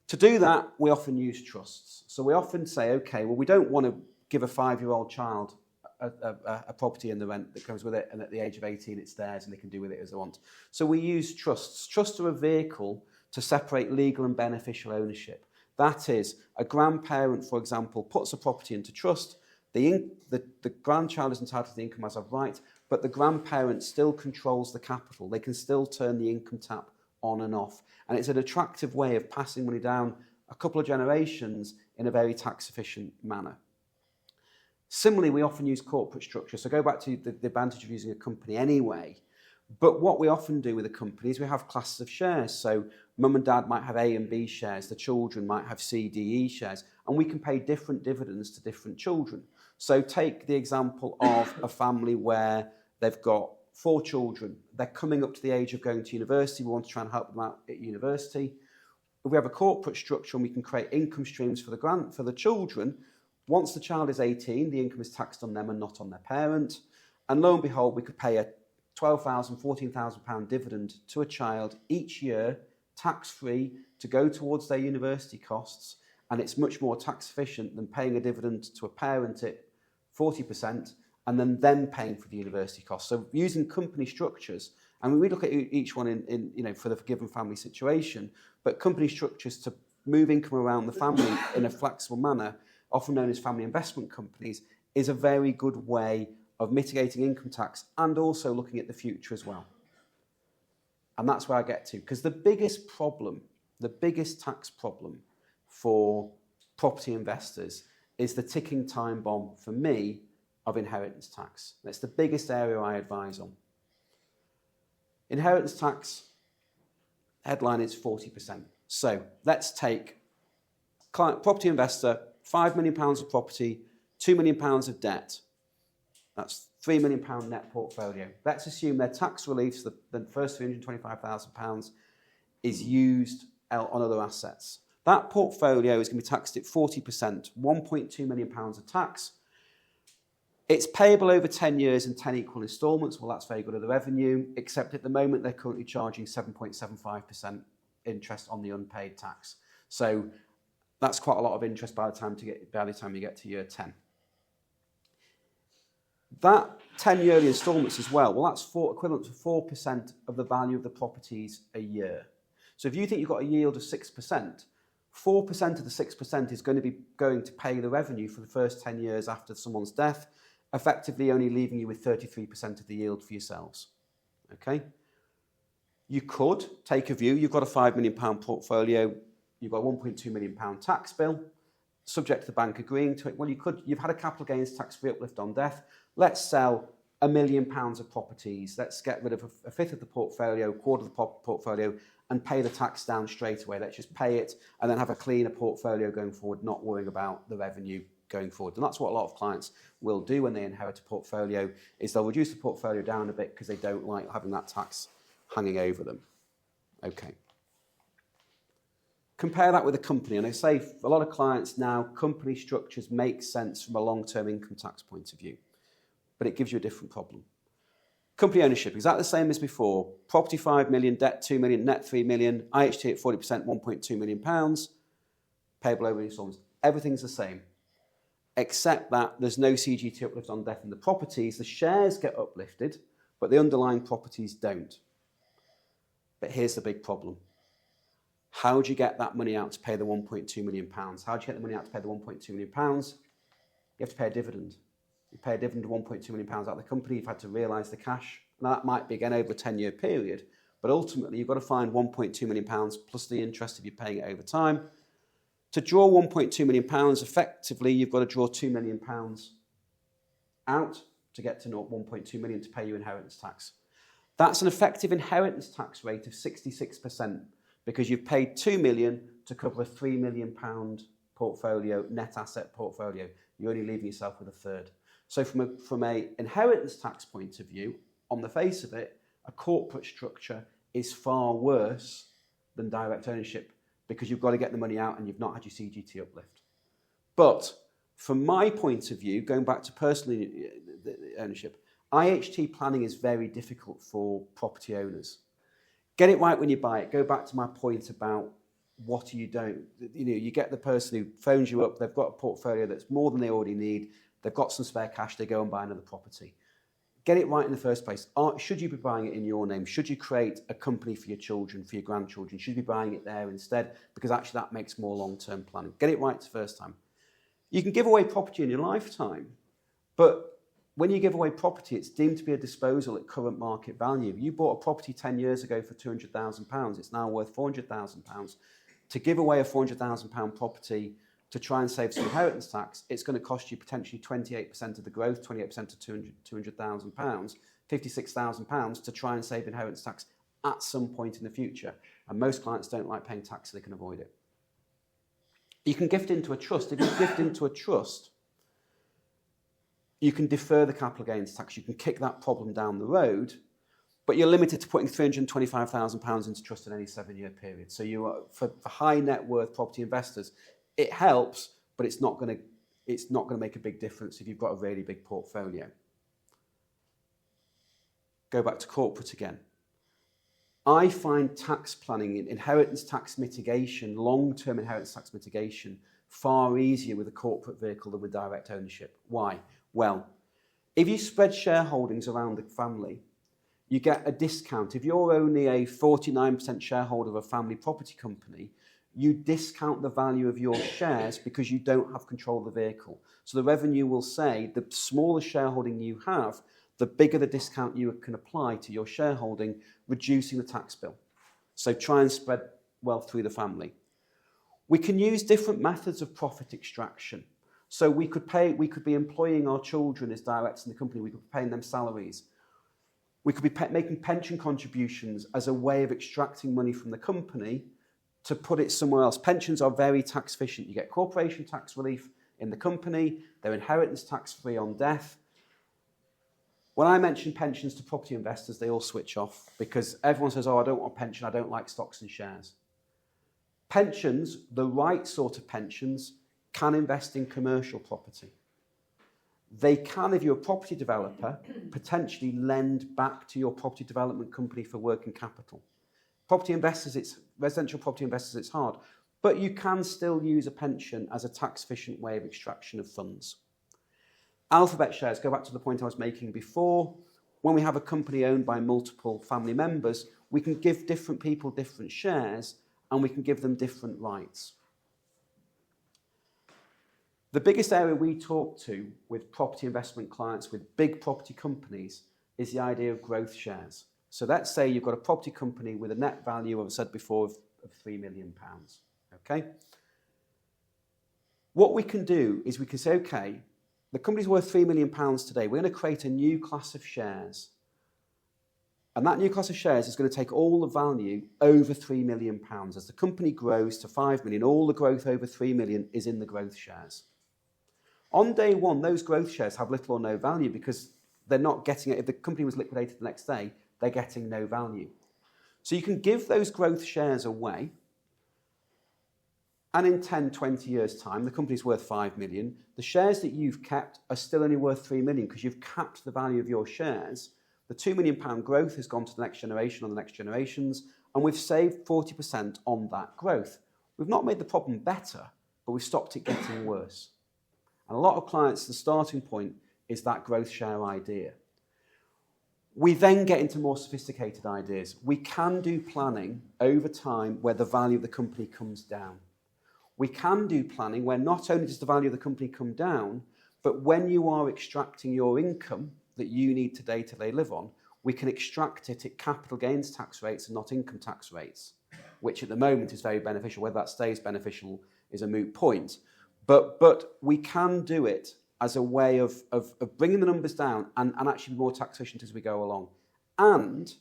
To do that, we often use trusts. So we often say, okay, well, we don't want to give a 5-year-old child a property and the rent that comes with it, and at the age of 18 it's theirs and they can do with it as they want. So we use trusts. Trusts are a vehicle to separate legal and beneficial ownership. That is, a grandparent, for example, puts a property into trust, the grandchild is entitled to the income as of right, but the grandparent still controls the capital. They can still turn the income tap on and off. And it's an attractive way of passing money down a couple of generations in a very tax-efficient manner. Similarly, we often use corporate structure. So go back to the advantage of using a company anyway. But what we often do with a company is we have classes of shares. So mum and dad might have A and B shares. The children might have C, D, E shares. And we can pay different dividends to different children. So take the example of a family where they've got 4 children. They're coming up to the age of going to university. We want to try and help them out at university. If we have a corporate structure and we can create income streams for the children, once the child is 18, the income is taxed on them and not on their parent. And lo and behold, we could pay a £12,000, £14,000 dividend to a child each year, tax-free, to go towards their university costs. And it's much more tax efficient than paying a dividend to a parent at 40% and then them paying for the university costs. So using company structures, and we look at each one in for the given family situation, but company structures to move income around the family in a flexible manner, often known as family investment companies, is a very good way of mitigating income tax and also looking at the future as well. And that's where I get to, because the biggest tax problem for property investors is the ticking time bomb, for me, of inheritance tax. That's the biggest area I advise on. Inheritance tax, headline is 40%. So let's take property investor, £5 million of property, £2 million of debt. That's £3 million net portfolio. Let's assume their tax relief, the first £325,000, is used on other assets. That portfolio is going to be taxed at 40%, £1.2 million of tax. It's payable over 10 years in 10 equal instalments. Well, that's very good at the revenue, except at the moment they're currently charging 7.75% interest on the unpaid tax. So that's quite a lot of interest by the time you get to year 10. That 10 yearly instalments as well, that's equivalent to 4% of the value of the properties a year. So if you think you've got a yield of 6%, 4% of the 6% is going to be going to pay the revenue for the first 10 years after someone's death, effectively only leaving you with 33% of the yield for yourselves. Okay? You could take a view, you've got a £5 million portfolio, you've got a £1.2 million tax bill, subject to the bank agreeing to it. Well, you've had a capital gains tax-free uplift on death. Let's sell £1 million of properties. Let's get rid of a fifth of the portfolio, a quarter of the portfolio, and pay the tax down straight away. Let's just pay it and then have a cleaner portfolio going forward, not worrying about the revenue going forward. And that's what a lot of clients will do when they inherit a portfolio, is they'll reduce the portfolio down a bit because they don't like having that tax hanging over them. Okay. Compare that with a company, and I say for a lot of clients now, company structures make sense from a long-term income tax point of view, but it gives you a different problem. Company ownership, exactly the same as before. Property 5 million, debt 2 million, net 3 million, IHT at 40%, £1.2 million, payable over installments. Everything's the same, except that there's no CGT uplift on death in the properties. The shares get uplifted, but the underlying properties don't. But here's the big problem. How do you get that money out to pay the £1.2 million? How do you get the money out to pay the £1.2 million? You have to pay a dividend. You pay a dividend of £1.2 million out of the company, you've had to realise the cash. Now that might be again over a 10-year period, but ultimately you've got to find £1.2 million plus the interest if you're paying it over time. To draw £1.2 million, effectively you've got to draw £2 million out to get to £1.2 million to pay your inheritance tax. That's an effective inheritance tax rate of 66%. Because you've paid £2 million to cover a £3 million portfolio, net asset portfolio. You're only leaving yourself with a third. So from a inheritance tax point of view, on the face of it, a corporate structure is far worse than direct ownership because you've got to get the money out and you've not had your CGT uplift. But from my point of view, going back to personal ownership, IHT planning is very difficult for property owners. Get it right when you buy it. Go back to my point about what you don't. You get the person who phones you up, they've got a portfolio that's more than they already need, they've got some spare cash, they go and buy another property. Get it right in the first place. Should you be buying it in your name? Should you create a company for your children, for your grandchildren? Should you be buying it there instead? Because actually that makes more long-term planning. Get it right the first time. You can give away property in your lifetime, but when you give away property, it's deemed to be a disposal at current market value. You bought a property 10 years ago for £200,000. It's now worth £400,000. To give away a £400,000 property to try and save some inheritance tax, it's going to cost you potentially 28% of the growth, 28% of £200,000, £56,000 to try and save inheritance tax at some point in the future. And most clients don't like paying tax so they can avoid it. You can gift into a trust. If you gift into a trust, you can defer the capital gains tax. You can kick that problem down the road, but you're limited to putting £325,000 into trust in any 7-year period. So you are, for high net worth property investors, it helps, but it's not going to make a big difference if you've got a really big portfolio. Go back to corporate again. I find tax planning, inheritance tax mitigation, long-term inheritance tax mitigation, far easier with a corporate vehicle than with direct ownership. Why? Well, if you spread shareholdings around the family, you get a discount. If you're only a 49% shareholder of a family property company, you discount the value of your shares because you don't have control of the vehicle. So the revenue will say the smaller shareholding you have, the bigger the discount you can apply to your shareholding, reducing the tax bill. So try and spread wealth through the family. We can use different methods of profit extraction. So we could be employing our children as directors in the company. We could be paying them salaries. We could be making pension contributions as a way of extracting money from the company to put it somewhere else. Pensions are very tax efficient. You get corporation tax relief in the company. They're inheritance tax free on death. When I mention pensions to property investors, they all switch off because everyone says, oh, I don't want a pension. I don't like stocks and shares. Pensions, the right sort of pensions, can invest in commercial property. They can, if you're a property developer, potentially lend back to your property development company for working capital. Residential property investors, it's hard. But you can still use a pension as a tax-efficient way of extraction of funds. Alphabet shares, go back to the point I was making before. When we have a company owned by multiple family members, we can give different people different shares and we can give them different rights. The biggest area we talk to with property investment clients, with big property companies, is the idea of growth shares. So let's say you've got a property company with a net value, as I said before, of £3 million. Okay? What we can do is we can say, okay, The company's worth £3 million today. We're going to create a new class of shares. And that new class of shares is going to take all the value over £3 million. As the company grows to 5 million, all the growth over 3 million is in the growth shares. On day one, those growth shares have little or no value because they're not getting it. If the company was liquidated the next day, they're getting no value. So you can give those growth shares away, and in 10, 20 years' time, the company's worth 5 million. The shares that you've kept are still only worth 3 million because you've capped the value of your shares. The £2 million growth has gone to the next generation or the next generations, and we've saved 40% on that growth. We've not made the problem better, but we've stopped it getting worse. And a lot of clients, the starting point is that growth share idea. We then get into more sophisticated ideas. We can do planning over time where the value of the company comes down. We can do planning where not only does the value of the company come down, but when you are extracting your income that you need today to live on, we can extract it at capital gains tax rates and not income tax rates, which at the moment is very beneficial. Whether that stays beneficial is a moot point. But we can do it as a way of bringing the numbers down and actually be more tax efficient as we go along. And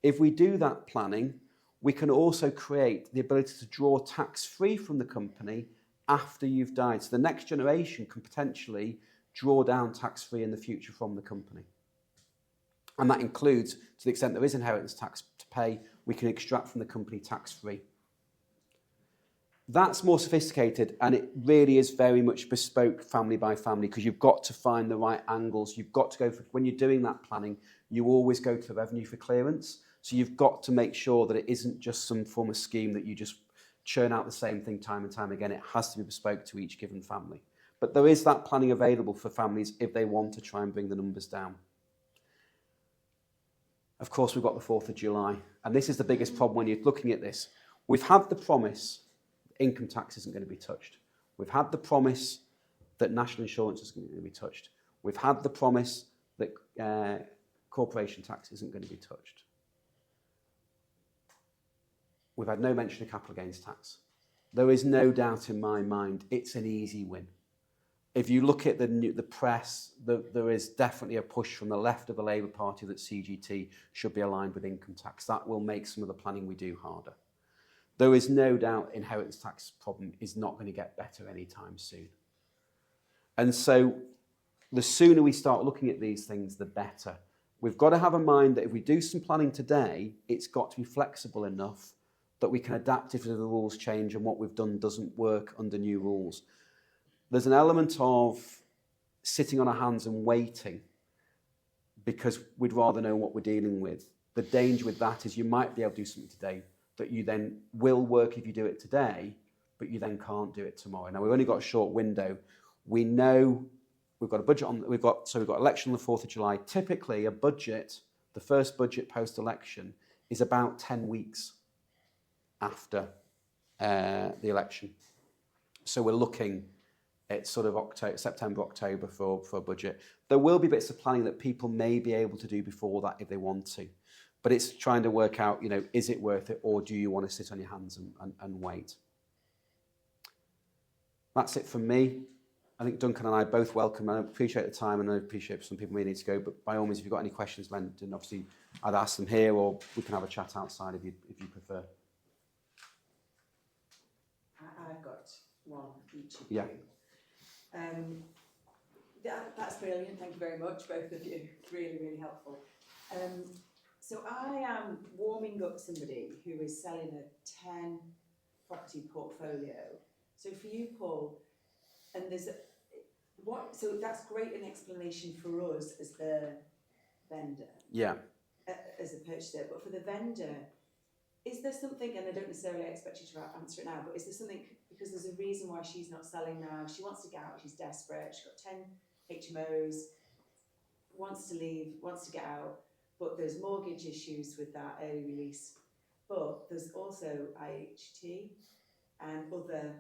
if we do that planning, we can also create the ability to draw tax-free from the company after you've died. So the next generation can potentially draw down tax-free in the future from the company. And that includes, to the extent there is inheritance tax to pay, we can extract from the company tax-free. That's more sophisticated, and it really is very much bespoke family by family because you've got to find the right angles. You've got to go for, when you're doing that planning, you always go to the revenue for clearance. So you've got to make sure that it isn't just some form of scheme that you just churn out the same thing time and time again. It has to be bespoke to each given family. But there is that planning available for families if they want to try and bring the numbers down. Of course, we've got the 4th of July, and this is the biggest problem when you're looking at this. We've had the promise income tax isn't going to be touched. We've had the promise that national insurance isn't going to be touched. We've had the promise that corporation tax isn't going to be touched. We've had no mention of capital gains tax. There is no doubt in my mind it's an easy win. If you look at the press, there is definitely a push from the left of the Labour Party that CGT should be aligned with income tax. That will make some of the planning we do harder. There is no doubt inheritance tax problem is not going to get better anytime soon. And so the sooner we start looking at these things, the better. We've got to have a mind that if we do some planning today, it's got to be flexible enough that we can adapt if the rules change and what we've done doesn't work under new rules. There's an element of sitting on our hands and waiting because we'd rather know what we're dealing with. The danger with that is you might be able to do something today that you then will work if you do it today, but you then can't do it tomorrow. Now, we've only got a short window. We know we've got a budget on, we've got election on the 4th of July. Typically, a budget, the first budget post-election, is about 10 weeks after the election. So we're looking at sort of September, October for a budget. There will be bits of planning that people may be able to do before that if they want to. But it's trying to work out, is it worth it or do you want to sit on your hands and wait? That's it from me. I think Duncan and I both welcome, and I appreciate the time, and I appreciate some people may need to go, but by all means, if you've got any questions, then obviously I'd ask them here or we can have a chat outside if you prefer. I've got one each of Yeah. you. That's brilliant, thank you very much, both of you. Really, really helpful. So I am warming up somebody who is selling a 10 property portfolio. So for you, Paul, and so that's great an explanation for us as the vendor. Yeah. As a purchaser, but for the vendor, is there something, and I don't necessarily expect you to answer it now, but is there something, because there's a reason why she's not selling now, she wants to get out, she's desperate, she's got 10 HMOs, wants to leave, wants to get out, but there's mortgage issues with that early release, but there's also IHT and other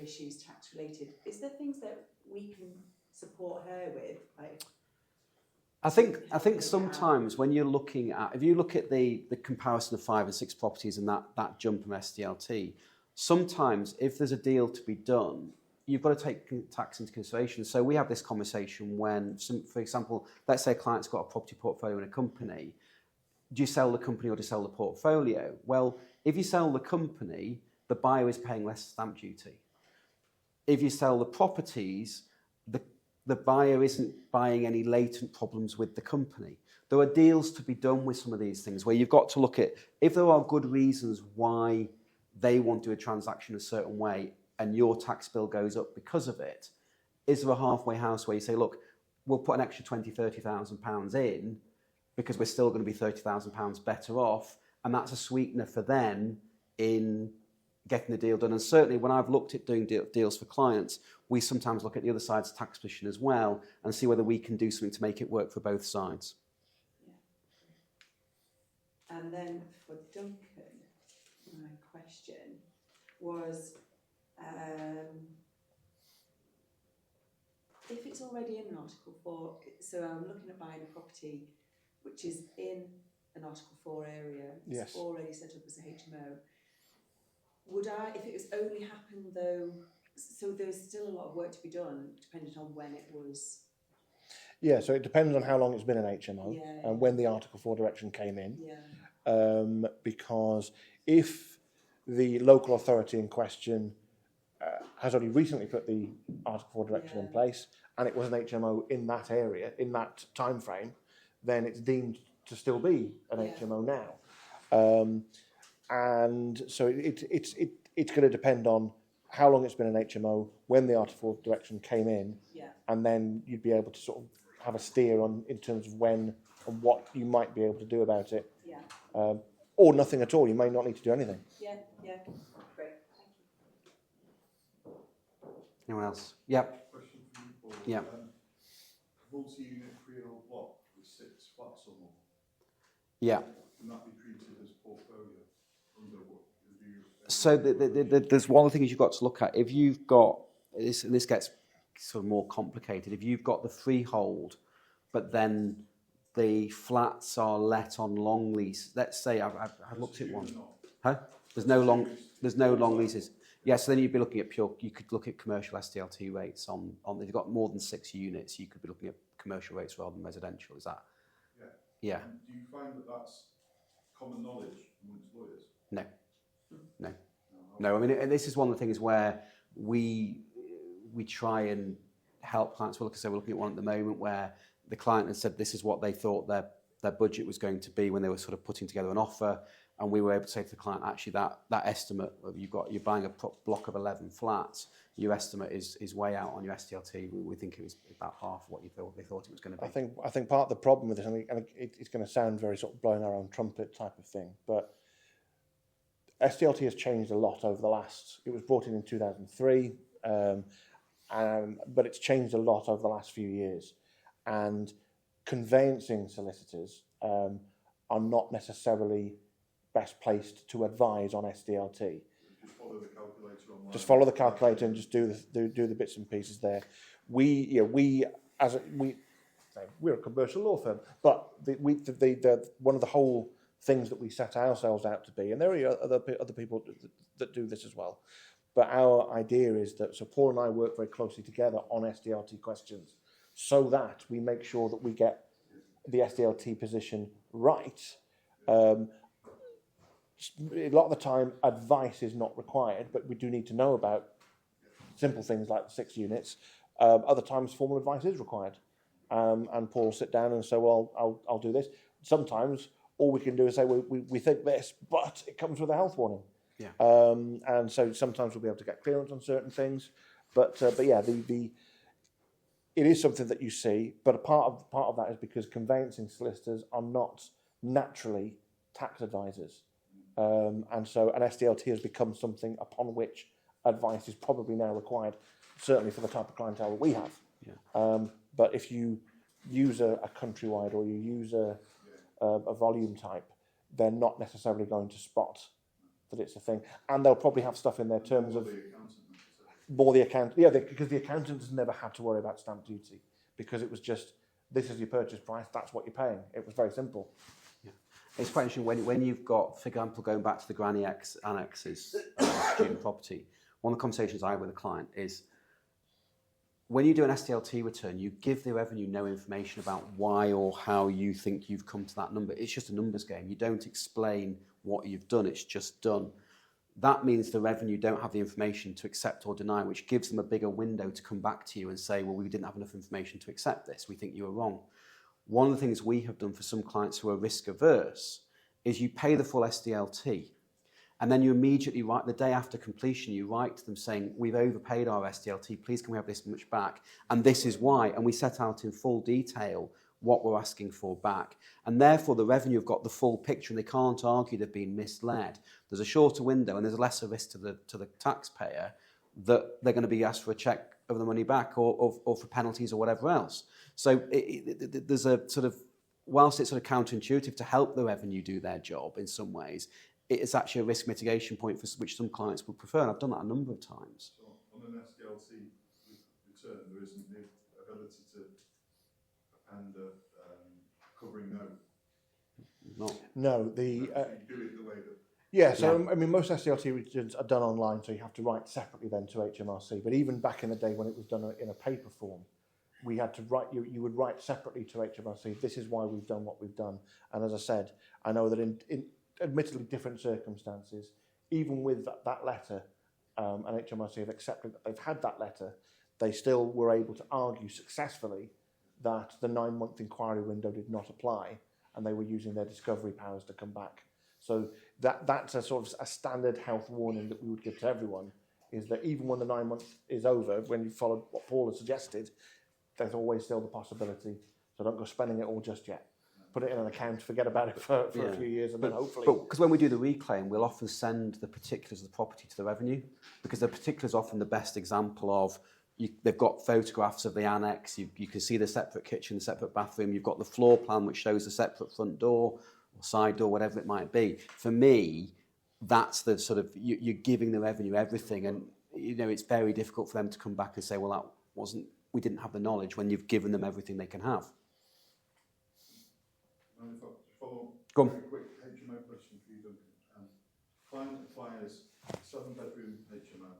issues tax related. Is there things that we can support her with? I think sometimes when you're looking at, if you look at the comparison of 5 and 6 properties and that jump from SDLT, sometimes if there's a deal to be done, you've got to take tax into consideration. So we have this conversation when, for example, let's say a client's got a property portfolio in a company. Do you sell the company or do you sell the portfolio? Well, if you sell the company, the buyer is paying less stamp duty. If you sell the properties, the buyer isn't buying any latent problems with the company. There are deals to be done with some of these things where you've got to look at, if there are good reasons why they want to do a transaction a certain way and your tax bill goes up because of it, is there a halfway house where you say, look, we'll put an extra £20,000, £30,000 in because we're still going to be £30,000 better off, and that's a sweetener for them in getting the deal done. And certainly when I've looked at doing deals for clients, we sometimes look at the other side's tax position as well and see whether we can do something to make it work for both sides. Yeah. And then for Duncan, my question was, if it's already in an Article 4, so I'm looking at buying a property which is in an Article 4 area, it's already set up as a HMO, would I, if it was only happened though, so there's still a lot of work to be done depending on when it was? Yeah, so it depends on how long it's been an HMO and when the Article 4 direction came in. Yeah. Because if the local authority in question has only recently put the Article 4 direction in place and it was an HMO in that area, in that time frame, then it's deemed to still be an HMO now. And so it's going to depend on how long it's been an HMO, when the Article 4 direction came in, and then you'd be able to sort of have a steer on in terms of when and what you might be able to do about it. Yeah. Or nothing at all. You may not need to do anything. Yeah, great, thank you. Anyone else? Yep. Question for you, Paul. Yeah. Multi-unit freehold block with 6 flats or more. Yeah. Can that be treated as portfolio under what you? So there's one of the things you've got to look at. If you've got this, and this gets sort of more complicated. If you've got the freehold, but then the flats are let on long lease. Let's say I've looked at one. Huh? There's no long leases. Yeah, so then you'd be looking at you could look at commercial SDLT rates on if you've got more than 6 units, you could be looking at commercial rates rather than residential. Is that? Yeah. And do you find that that's common knowledge amongst lawyers? No. I mean, and this is one of the things where we try and help clients. Well, like I said, we're looking at one at the moment where the client had said this is what they thought their budget was going to be when they were sort of putting together an offer, and we were able to say to the client, actually that estimate of you're buying a block of 11 flats, your estimate is way out on your SDLT. We think it was about half what they thought it was going to be. I think part of the problem with this, and it's going to sound very sort of blowing our own trumpet type of thing, but SDLT has changed a lot over the last. It was brought in 2003, but it's changed a lot over the last few years. And conveyancing solicitors are not necessarily best placed to advise on SDLT. Just follow the calculator online. Just follow the calculator and just do the bits and pieces there. We're a commercial law firm, but one of the whole things that we set ourselves out to be, and there are other people that do this as well. But our idea is that, so Paul and I work very closely together on SDLT questions so that we make sure that we get the SDLT position right. A lot of the time, advice is not required, but we do need to know about simple things like 6 units. Other times, formal advice is required. And Paul will sit down and say, well, I'll do this. Sometimes all we can do is say, we think this, but it comes with a health warning. Yeah. And so sometimes we'll be able to get clearance on certain things. But yeah, it is something that you see, but a part of that is because conveyancing solicitors are not naturally tax advisors. And so an SDLT has become something upon which advice is probably now required, certainly for the type of clientele that we have. Yeah. But if you use a countrywide or you use a volume type, they're not necessarily going to spot that it's a thing. And they'll probably have stuff in their terms of more the account. Yeah, because the accountant has never had to worry about stamp duty because it was just, this is your purchase price, that's what you're paying. It was very simple. Yeah. It's quite interesting when you've got, for example, going back to the granny annexes student property, one of the conversations I have with a client is when you do an SDLT return, you give the revenue no information about why or how you think you've come to that number. It's just a numbers game. You don't explain what you've done, it's just done. That means the revenue don't have the information to accept or deny, which gives them a bigger window to come back to you and say, well, we didn't have enough information to accept this. We think you were wrong. One of the things we have done for some clients who are risk averse is you pay the full SDLT. And then you immediately write, the day after completion, you write to them saying, we've overpaid our SDLT, please can we have this much back? And this is why. And we set out in full detail what we're asking for back. And therefore the revenue have got the full picture and they can't argue they've been misled. There's a shorter window and there's a lesser risk to the taxpayer that they're going to be asked for a cheque of the money back or for penalties or whatever else. So there's a sort of, whilst it's sort of counterintuitive to help the revenue do their job in some ways, it's actually a risk mitigation point for which some clients would prefer, and I've done that a number of times. So on an SDLT return, there isn't the ability to append a covering note? No, the... you do it the way that... Yeah, so I mean, most SDLT returns are done online, so you have to write separately then to HMRC. But even back in the day when it was done in a paper form, we had to write, you would write separately to HMRC, this is why we've done what we've done. And as I said, I know that in admittedly different circumstances, even with that letter, and HMRC have accepted that they've had that letter, they still were able to argue successfully that the 9-month inquiry window did not apply, and they were using their discovery powers to come back. So that's a sort of a standard health warning that we would give to everyone, is that even when the 9 months is over, when you followed what Paul has suggested, there's always still the possibility. So don't go spending it all just yet. Put it in an account, forget about it for a few years, and then hopefully... But because when we do the reclaim, we'll often send the particulars of the property to the revenue, because the particulars are often the best example of, they've got photographs of the annex, you can see the separate kitchen, the separate bathroom, you've got the floor plan which shows the separate front door, or side door, whatever it might be. For me, that's the sort of, you're giving the revenue everything, and it's very difficult for them to come back and say, well, that wasn't, we didn't have the knowledge, when you've given them everything they can have. Go on. A quick HMO question for you, Duncan. Client acquires 7-bedroom HMO,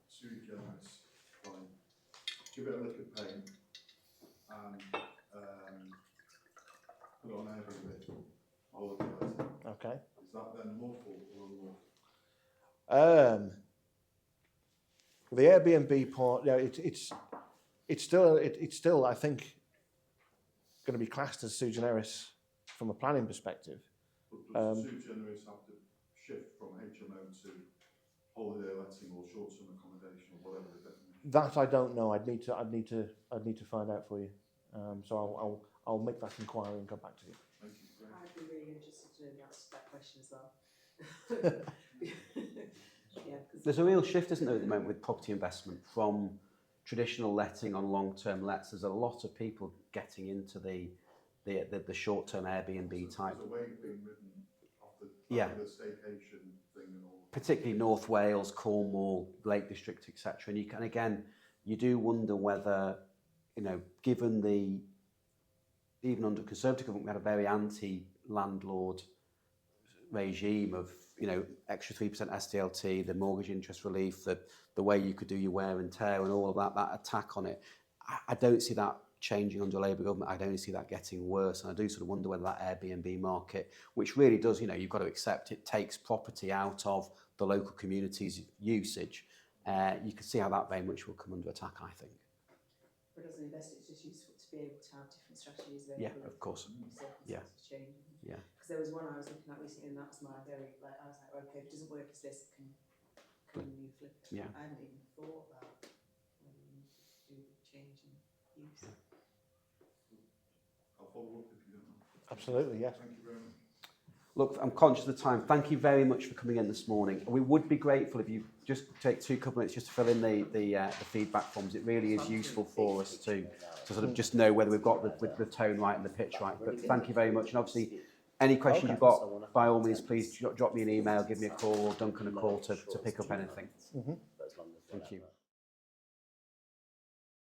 sui generis client, give it a lick of paint, and put it on Airbnb, holiday letting. Okay. Is that then lawful or unlawful? The Airbnb part, yeah, it's still I think going to be classed as sui generis from a planning perspective. But does sui generis have to shift from HMO to holiday letting or short-term accommodation or whatever the definition? That I don't know. I'd need to find out for you. So I'll make that inquiry and come back to you. Thank you. I'd be really interested to know the answer to that question as well. Yeah, there's a real shift, isn't there, at the moment with property investment from traditional letting on long-term lets. There's a lot of people getting into the short-term Airbnb type. There's a wave being written off the staycation thing and all. Particularly North Wales, Cornwall, Lake District, etc. And again, you do wonder whether, given even under Conservative government, we had a very anti-landlord regime of, extra 3% SDLT, the mortgage interest relief, the way you could do your wear and tear and all of that attack on it. I don't see that changing under Labour government. I don't see that getting worse. And I do sort of wonder whether that Airbnb market, which really does, you've got to accept it takes property out of the local community's usage. You can see how that very much will come under attack, I think. But as an investor, it's just useful to be able to have different strategies available. Yeah, of course. Yeah. Change. Yeah. Because there was one I was looking at recently, and that was my very, I was like, okay, if it doesn't work as this, can you flip it? Yeah. I hadn't even thought about do the change in use. Yeah. I'll follow up if you don't know. Absolutely, yes. Thank you very much. Look, I'm conscious of the time. Thank you very much for coming in this morning. We would be grateful if you just take 2 minutes just to fill in the feedback forms. It really is useful for us to sort of just know whether we've got the tone right and the pitch right. But thank you very much. And obviously, any questions you've got, by all means, please drop me an email, give me a call, or Duncan a call to pick up anything. Thank you.